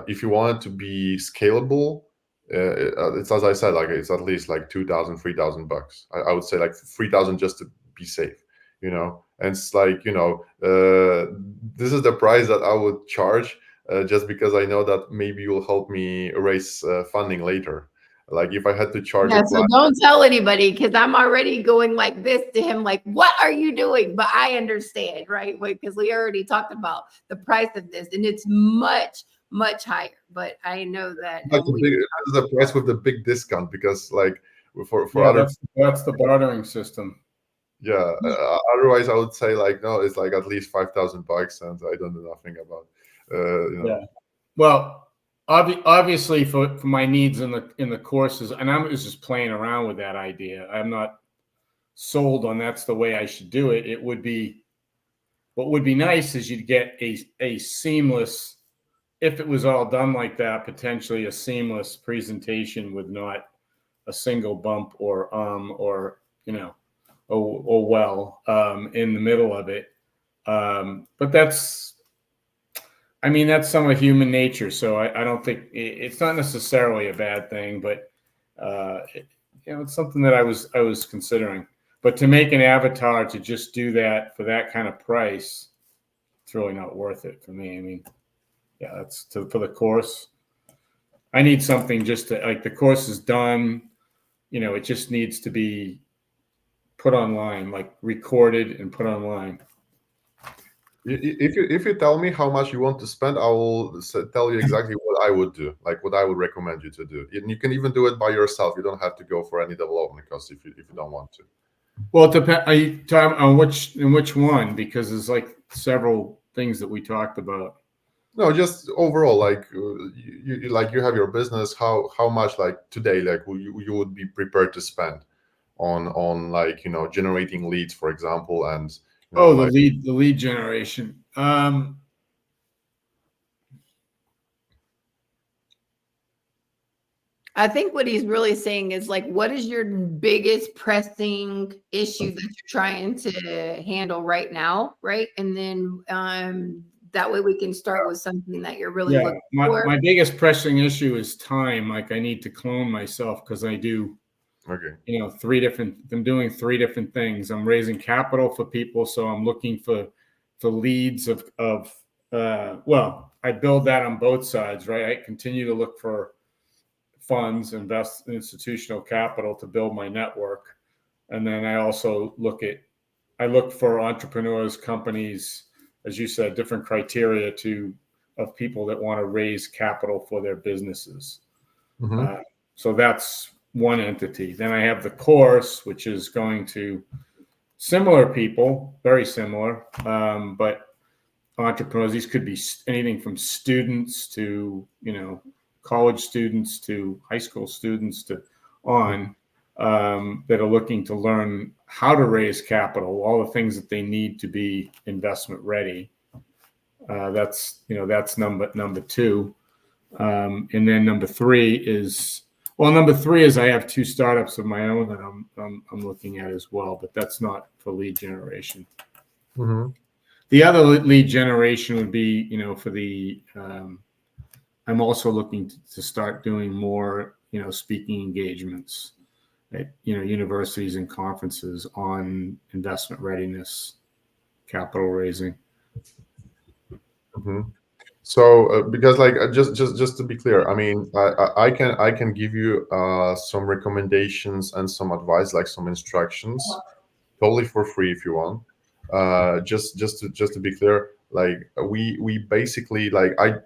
If you want it to be scalable, it's, as I said, like it's at least like $2,000, $3,000. I would say like 3,000 just to be safe, and it's like, this is the price that I would charge, just because I know that maybe you'll help me raise funding later. Like if I had to charge
so don't tell anybody, because I'm already going like this to him, like, what are you doing? But I understand, right? Because we already talked about the price of this, and it's much, much higher. But I know that
this is the price with the big discount, because like for other,
that's the bartering system.
Yeah. Otherwise, I would say like, no, it's like at least $5,000, and I don't know nothing about.
Yeah. Well, obviously for my needs in the courses, and I was just playing around with that idea. I'm not sold on that's the way I should do it. What would be nice is you'd get a seamless, if it was all done like that, potentially a seamless presentation with not a single bump or in the middle of it. But that's some of human nature. So I don't think it's not necessarily a bad thing, but it's something that I was considering. But to make an avatar to just do that for that kind of price, it's really not worth it for me. I mean, yeah, that's for the course. I need something just to, like, the course is done. It just needs to be put online, like recorded and put online.
If you tell me how much you want to spend, I will tell you exactly what I would do, like what I would recommend you to do. And you can even do it by yourself. You don't have to go for any development costs if you don't want to.
Well, it depends. Are you talking on which one? Because there's like several things that we talked about.
No, just overall, like you have your business. How much, like today, like you would be prepared to spend on like generating leads, for example, and
the lead generation.
I think what he's really saying is, like, what is your biggest pressing issue that you're trying to handle right now, right? And then that way we can start with something that you're really looking for.
My biggest pressing issue is time. Like, I need to clone myself because I do, I'm doing 3 different things. I'm raising capital for people, so I'm looking for leads I build that on both sides, right? I continue to look for funds, invest in institutional capital to build my network. And then I also look for entrepreneurs, companies, as you said, different criteria of people that want to raise capital for their businesses.
Mm-hmm.
So that's one entity. Then I have the course, which is going to similar people, very similar, but entrepreneurs. These could be anything from students to, college students to high school students that are looking to learn how to raise capital, all the things that they need to be investment ready. That's number 2. And then number 3 is Well, number 3 is I have 2 startups of my own that I'm looking at as well, but that's not for lead generation.
Mm-hmm.
The other lead generation would be, for the. I'm also looking to start doing more, speaking engagements at universities and conferences on investment readiness, capital raising.
Mm-hmm. So because just to be clear, I mean, I can give you some recommendations and some advice, like some instructions, totally for free if you want. Just to be clear, like we basically, like, I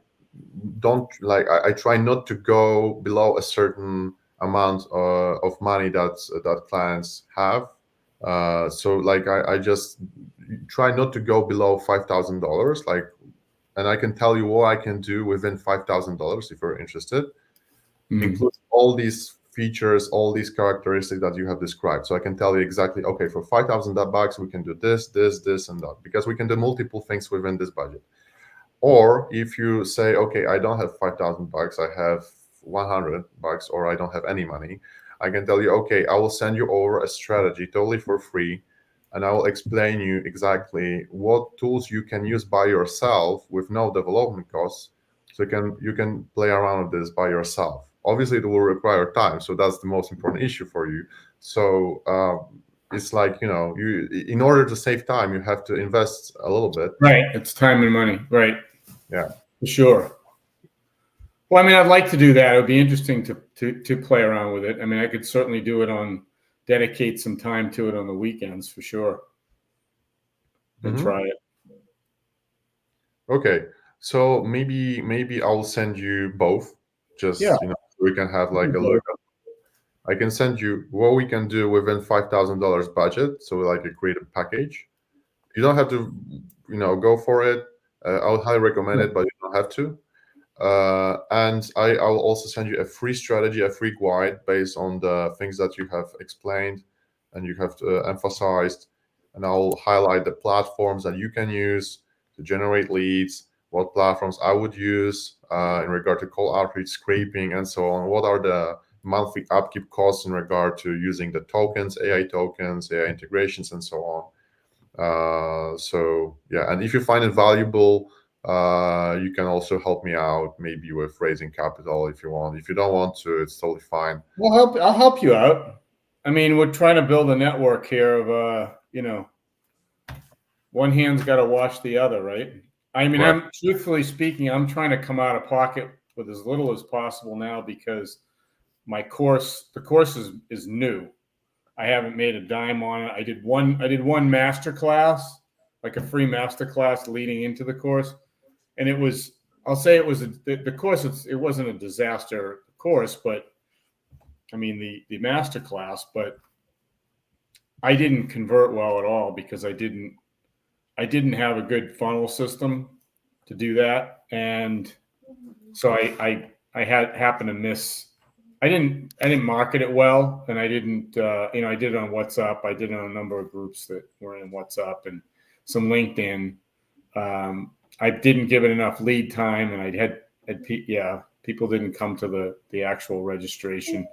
try not to go below a certain amount of money that clients have. So like I just try not to go below $5,000, like, and I can tell you what I can do within $5,000 if you're interested. Includes all these features, all these characteristics that you have described. So I can tell you exactly, okay, for $5,000 we can do this, and that, because we can do multiple things within this budget. Or if you say, okay, I don't have $5,000, I have $100, or I don't have any money, I can tell you, okay, I will send you over a strategy totally for free, and I will explain you exactly what tools you can use by yourself with no development costs. So you can play around with this by yourself. Obviously, it will require time, so that's the most important issue for you. So it's like, you, in order to save time, you have to invest a little bit.
Right, it's time and money. Right.
Yeah.
For sure. Well, I mean, I'd like to do that. It would be interesting to play around with it. I mean, I could certainly do it dedicate some time to it on the weekends for sure, and try it.
Okay, so maybe I'll send you both. Just
Yeah.
so we can have like a look. I can send you what we can do within $5,000 budget. So like a creative package. You don't have to, go for it. I would highly recommend it, but you don't have to. And I'll also send you a free strategy, a free guide based on the things that you have explained and you have emphasized. And I'll highlight the platforms that you can use to generate leads, what platforms I would use in regard to cold outreach, scraping, and so on. What are the monthly upkeep costs in regard to using the tokens, AI integrations, and so on. So yeah, and if you find it valuable, you can also help me out, maybe with raising capital if you want. If you don't want to, it's totally fine.
I'll help you out. I mean, we're trying to build a network here of one hand's got to wash the other, right? I mean,
Right.
I'm truthfully speaking, I'm trying to come out of pocket with as little as possible now because the course is new. I haven't made a dime on it. I did one master class, like a free master class leading into the course, and I'll say it was the course. It wasn't a disaster course, but I mean the master class, but I didn't convert well at all because I didn't have a good funnel system to do that, and so I happened to miss. I didn't market it well, and I didn't. I did it on WhatsApp. I did it on a number of groups that were in WhatsApp and some LinkedIn. I didn't give it enough lead time, and people didn't come to the actual registration.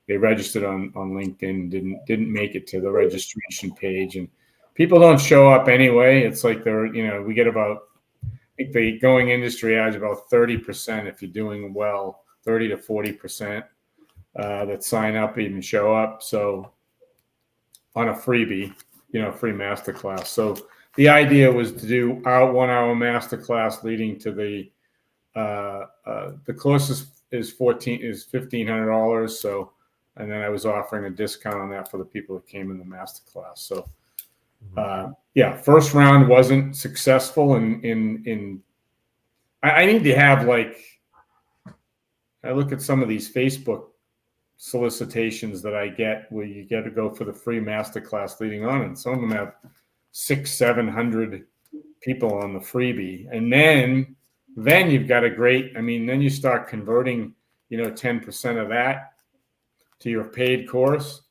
They registered on LinkedIn, didn't make it to the registration page, and people don't show up anyway. It's like we get about, I think the going industry average about 30% if you're doing well, 30 to 40% that sign up even show up. So on a freebie, free masterclass. So the idea was to do our 1 hour masterclass leading to the course is $1,500. So, and then I was offering a discount on that for the people that came in the masterclass. So, first round wasn't successful. I need to have I look at some of these Facebook solicitations that I get where you get to go for the free masterclass leading on, and some of them have 600-700 people on the freebie, and then you've got then you start converting 10% of that to your paid course.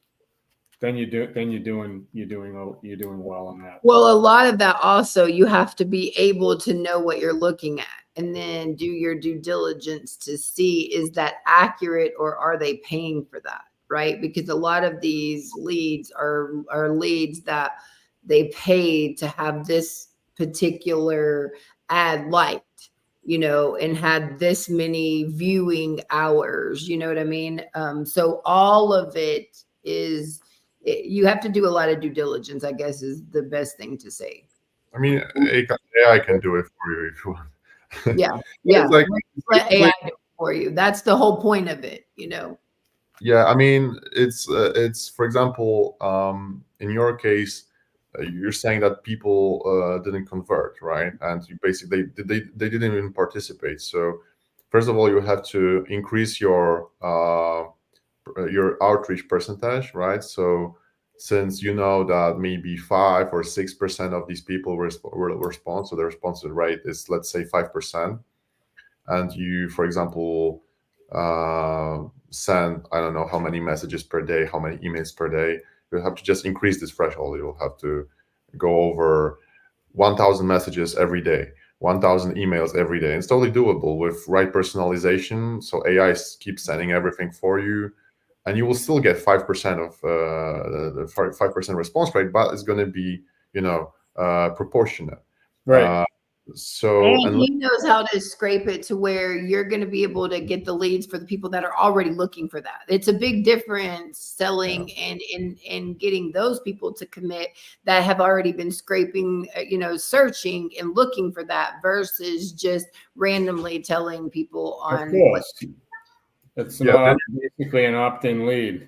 then you're doing well on that.
Well, a lot of that also, you have to be able to know what you're looking at and then do your due diligence to see, is that accurate or are they paying for that? Right? Because a lot of these leads are leads that they paid to have this particular ad liked, and had this many viewing hours, you know what I mean? So all of it is, you have to do a lot of due diligence, I guess, is the best thing to say.
I mean, AI can do it for you if you want.
Yeah. Yeah.
It's like,
Let AI do it for you. That's the whole point of it,
yeah, I mean, it's for example, in your case, you're saying that people didn't convert, right? And you basically they didn't even participate. So first of all, you have to increase your outreach percentage, right? So since you know that maybe 5 or 6% of these people will respond, so the response rate is, let's say, 5%, and you, for example, send, I don't know how many messages per day, how many emails per day, you have to just increase this threshold. You'll have to go over 1,000 messages every day, 1,000 emails every day. It's totally doable with right personalization. So AI keeps sending everything for you, and you will still get 5% of the 5% response rate, but it's going to be, proportionate.
Right.
And he knows how to scrape it to where you're going to be able to get the leads for the people that are already looking for that. It's a big difference selling and getting those people to commit that have already been scraping, searching and looking for that, versus just randomly telling people on.
Of course. It's basically an opt-in lead.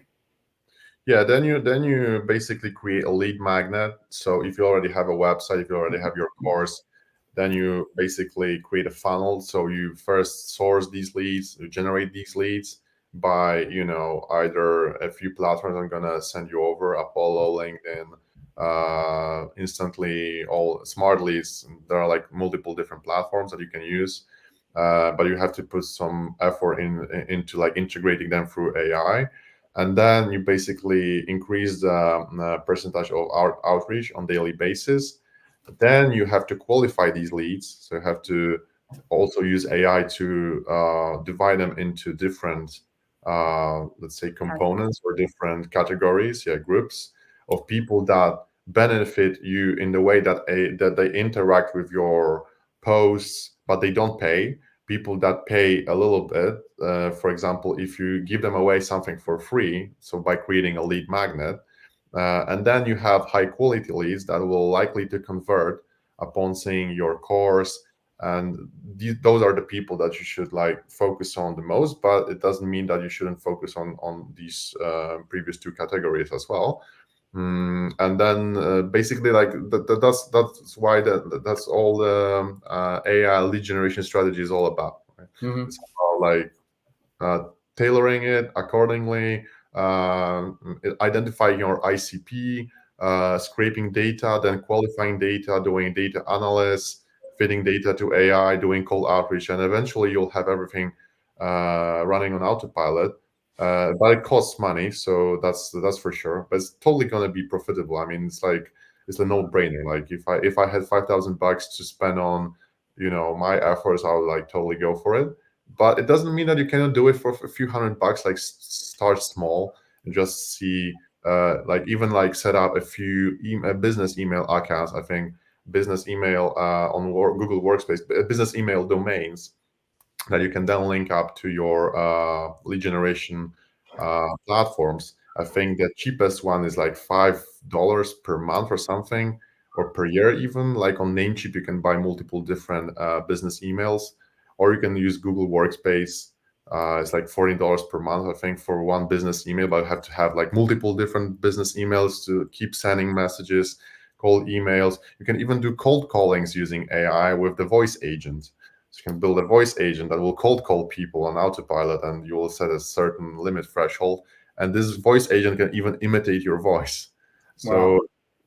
Yeah, then you basically create a lead magnet. So if you already have a website, if you already have your course, then you basically create a funnel. So you first source these leads, you generate these leads by, either a few platforms. I'm gonna send you over Apollo, LinkedIn, Instantly, all smart leads. There are like multiple different platforms that you can use, but you have to put some effort into like integrating them through AI. And then you basically increase the percentage of outreach on daily basis. Then you have to qualify these leads. So you have to also use AI to divide them into different, let's say, components or different categories, groups of people that benefit you in the way that that they interact with your posts, but they don't pay. People that pay a little bit, for example, if you give them away something for free, so by creating a lead magnet, and then you have high quality leads that will likely to convert upon seeing your course. And those are the people that you should like focus on the most, but it doesn't mean that you shouldn't focus on these previous two categories as well. And then basically, like that's why that's all the AI lead generation strategy is all about. Right?
Mm-hmm.
It's about like tailoring it accordingly, identifying your ICP, scraping data, then qualifying data, doing data analysis, feeding data to AI, doing cold outreach, and eventually you'll have everything running on autopilot. But it costs money, so that's for sure. But it's totally gonna be profitable. I mean, it's a no-brainer. Like if I had $5,000 to spend on, my efforts, I would like totally go for it. But it doesn't mean that you cannot do it for a few $100. Like start small and just see, like even like set up a few business email accounts. I think business email on Google Workspace, business email domains that you can then link up to your lead generation platforms. I think the cheapest one is like $5 per month or something, or per year even. Like on Namecheap, you can buy multiple different business emails, or you can use Google Workspace. It's like $14 per month, I think, for one business email, but you have to have like multiple different business emails to keep sending messages, cold emails. You can even do cold callings using AI with the voice agent. So you can build a voice agent that will cold call people on autopilot, and you will set a certain limit threshold. And this voice agent can even imitate your voice. So
Wow.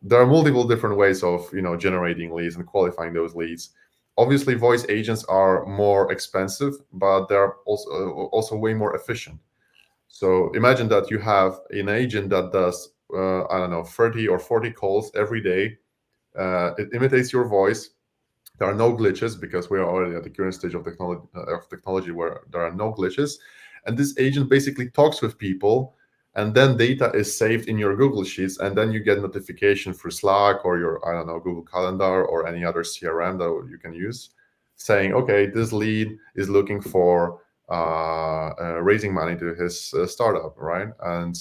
there are multiple different ways of generating leads and qualifying those leads. Obviously, voice agents are more expensive, but they're also way more efficient. So imagine that you have an agent that does I don't know, 30 or 40 calls every day. It imitates your voice. There are no glitches because we are already at the current stage of technology where there are no glitches. And this agent basically talks with people, and then data is saved in your Google Sheets, and then you get notification through Slack or your, I don't know, Google Calendar or any other CRM that you can use, saying, okay, this lead is looking for raising money to his startup, right? And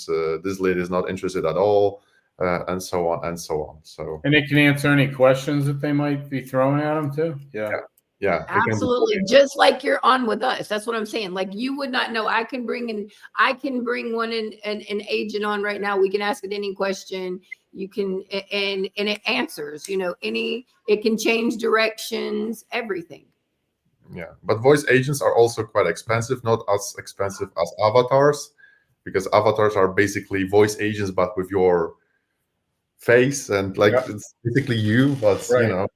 this lead is not interested at all, and so on and so on. So,
And it can answer any questions that they might be throwing at them too.
yeah,
Absolutely. Just like you're on with us. That's what I'm saying. Like you would not know. I can bring an agent on right now. We can ask it any question. You can, and it answers, it can change directions, everything.
Yeah, but voice agents are also quite expensive, not as expensive as avatars, because avatars are basically voice agents, but with your face and like it's basically you, but
Right.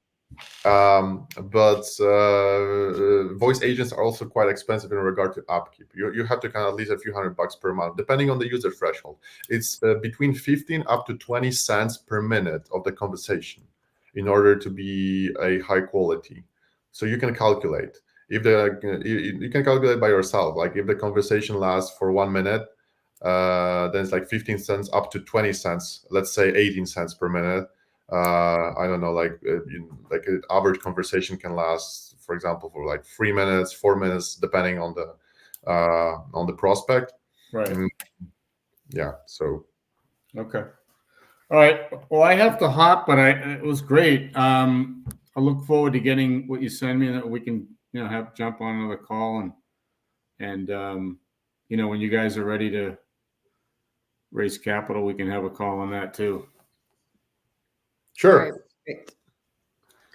voice agents are also quite expensive in regard to upkeep. You have to kind of at least a few $100 per month, depending on the user threshold. It's between 15 up to 20 cents per minute of the conversation in order to be a high quality. So you can calculate if you can calculate by yourself. Like if the conversation lasts for 1 minute, then it's like 15 cents up to 20 cents, let's say 18 cents per minute. I don't know, like an average conversation can last, for example, for like 3 minutes, 4 minutes, depending on the prospect.
Right.
Yeah. So.
Okay. All right. Well, I have to hop, but it was great. I look forward to getting what you send me, that we can, have jump on another call and when you guys are ready to raise capital, we can have a call on that too.
Sure.
Right.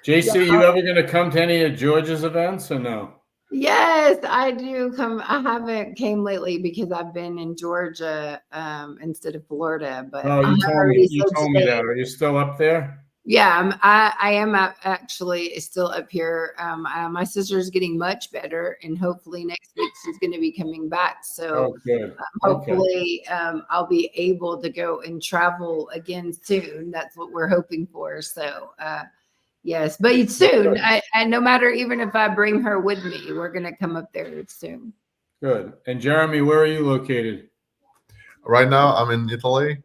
JC, you ever going to come to any of George's events or no?
Yes, I do come. I haven't came lately because I've been in Georgia instead of Florida. But
you told me that. Are you still up there?
Yeah, I am actually still up here. My sister's getting much better, and hopefully next week she's going to be coming back. So
good.
Hopefully I'll be able to go and travel again soon. That's what we're hoping for. So yes, but soon. I no matter, even if I bring her with me, we're going to come up there soon.
Good. And Jeremy, where are you located?
Right now, I'm in Italy.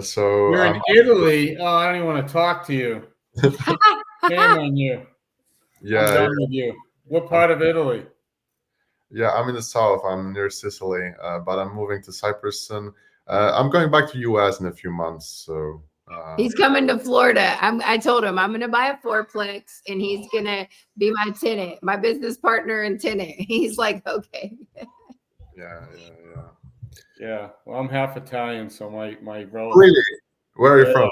So
you're in Italy. Oh, I don't even want to talk to you. Shame on you.
Yeah,
I'm done with you. What part of Italy?
Yeah, I'm in the south. I'm near Sicily, but I'm moving to Cyprus soon. I'm going back to US in a few months. So
he's coming to Florida. I told him I'm going to buy a fourplex, and he's going to be my tenant, my business partner and tenant. He's like, okay.
Yeah.
Well, I'm half Italian, so my relative.
Really? Where are you from?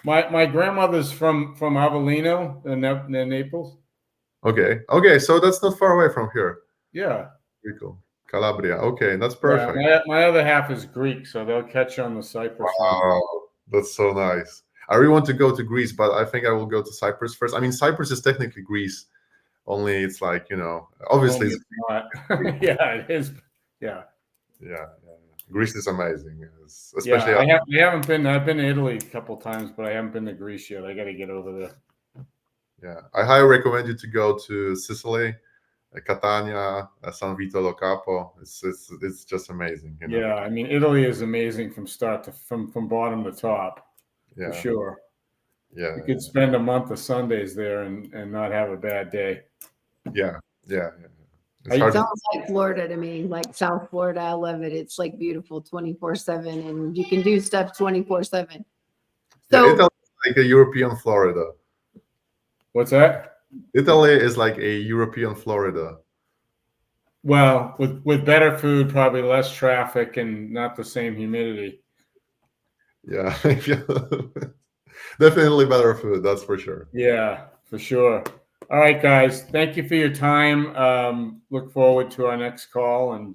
My grandmother's from Avellino in Naples.
Okay. So that's not far away from here.
Yeah.
Pretty cool. Calabria. Okay, that's perfect.
Yeah, my other half is Greek, so they'll catch you on the Cyprus.
Wow, that's so nice. I really want to go to Greece, but I think I will go to Cyprus first. I mean, Cyprus is technically Greece, only it's like, obviously
it's not. Yeah, it is. Yeah.
Greece is amazing, especially.
I haven't been. I've been to Italy a couple of times, but I haven't been to Greece yet. I got to get over there.
Yeah, I highly recommend you to go to Sicily, Catania, San Vito lo Capo. It's just amazing.
Yeah, I mean, Italy is amazing from start to from bottom to top. For sure.
Yeah,
you could spend a month of Sundays there and not have a bad day.
Yeah.
It sounds like Florida to me, like South Florida. I love it. It's like beautiful 24/7, and you can do stuff 24/7.
So Italy is like a European Florida.
What's that?
Italy is like a European Florida.
Well, with better food, probably less traffic, and not the same humidity.
Yeah, definitely better food. That's for sure.
Yeah, for sure. All right, guys. Thank you for your time. Look forward to our next call, and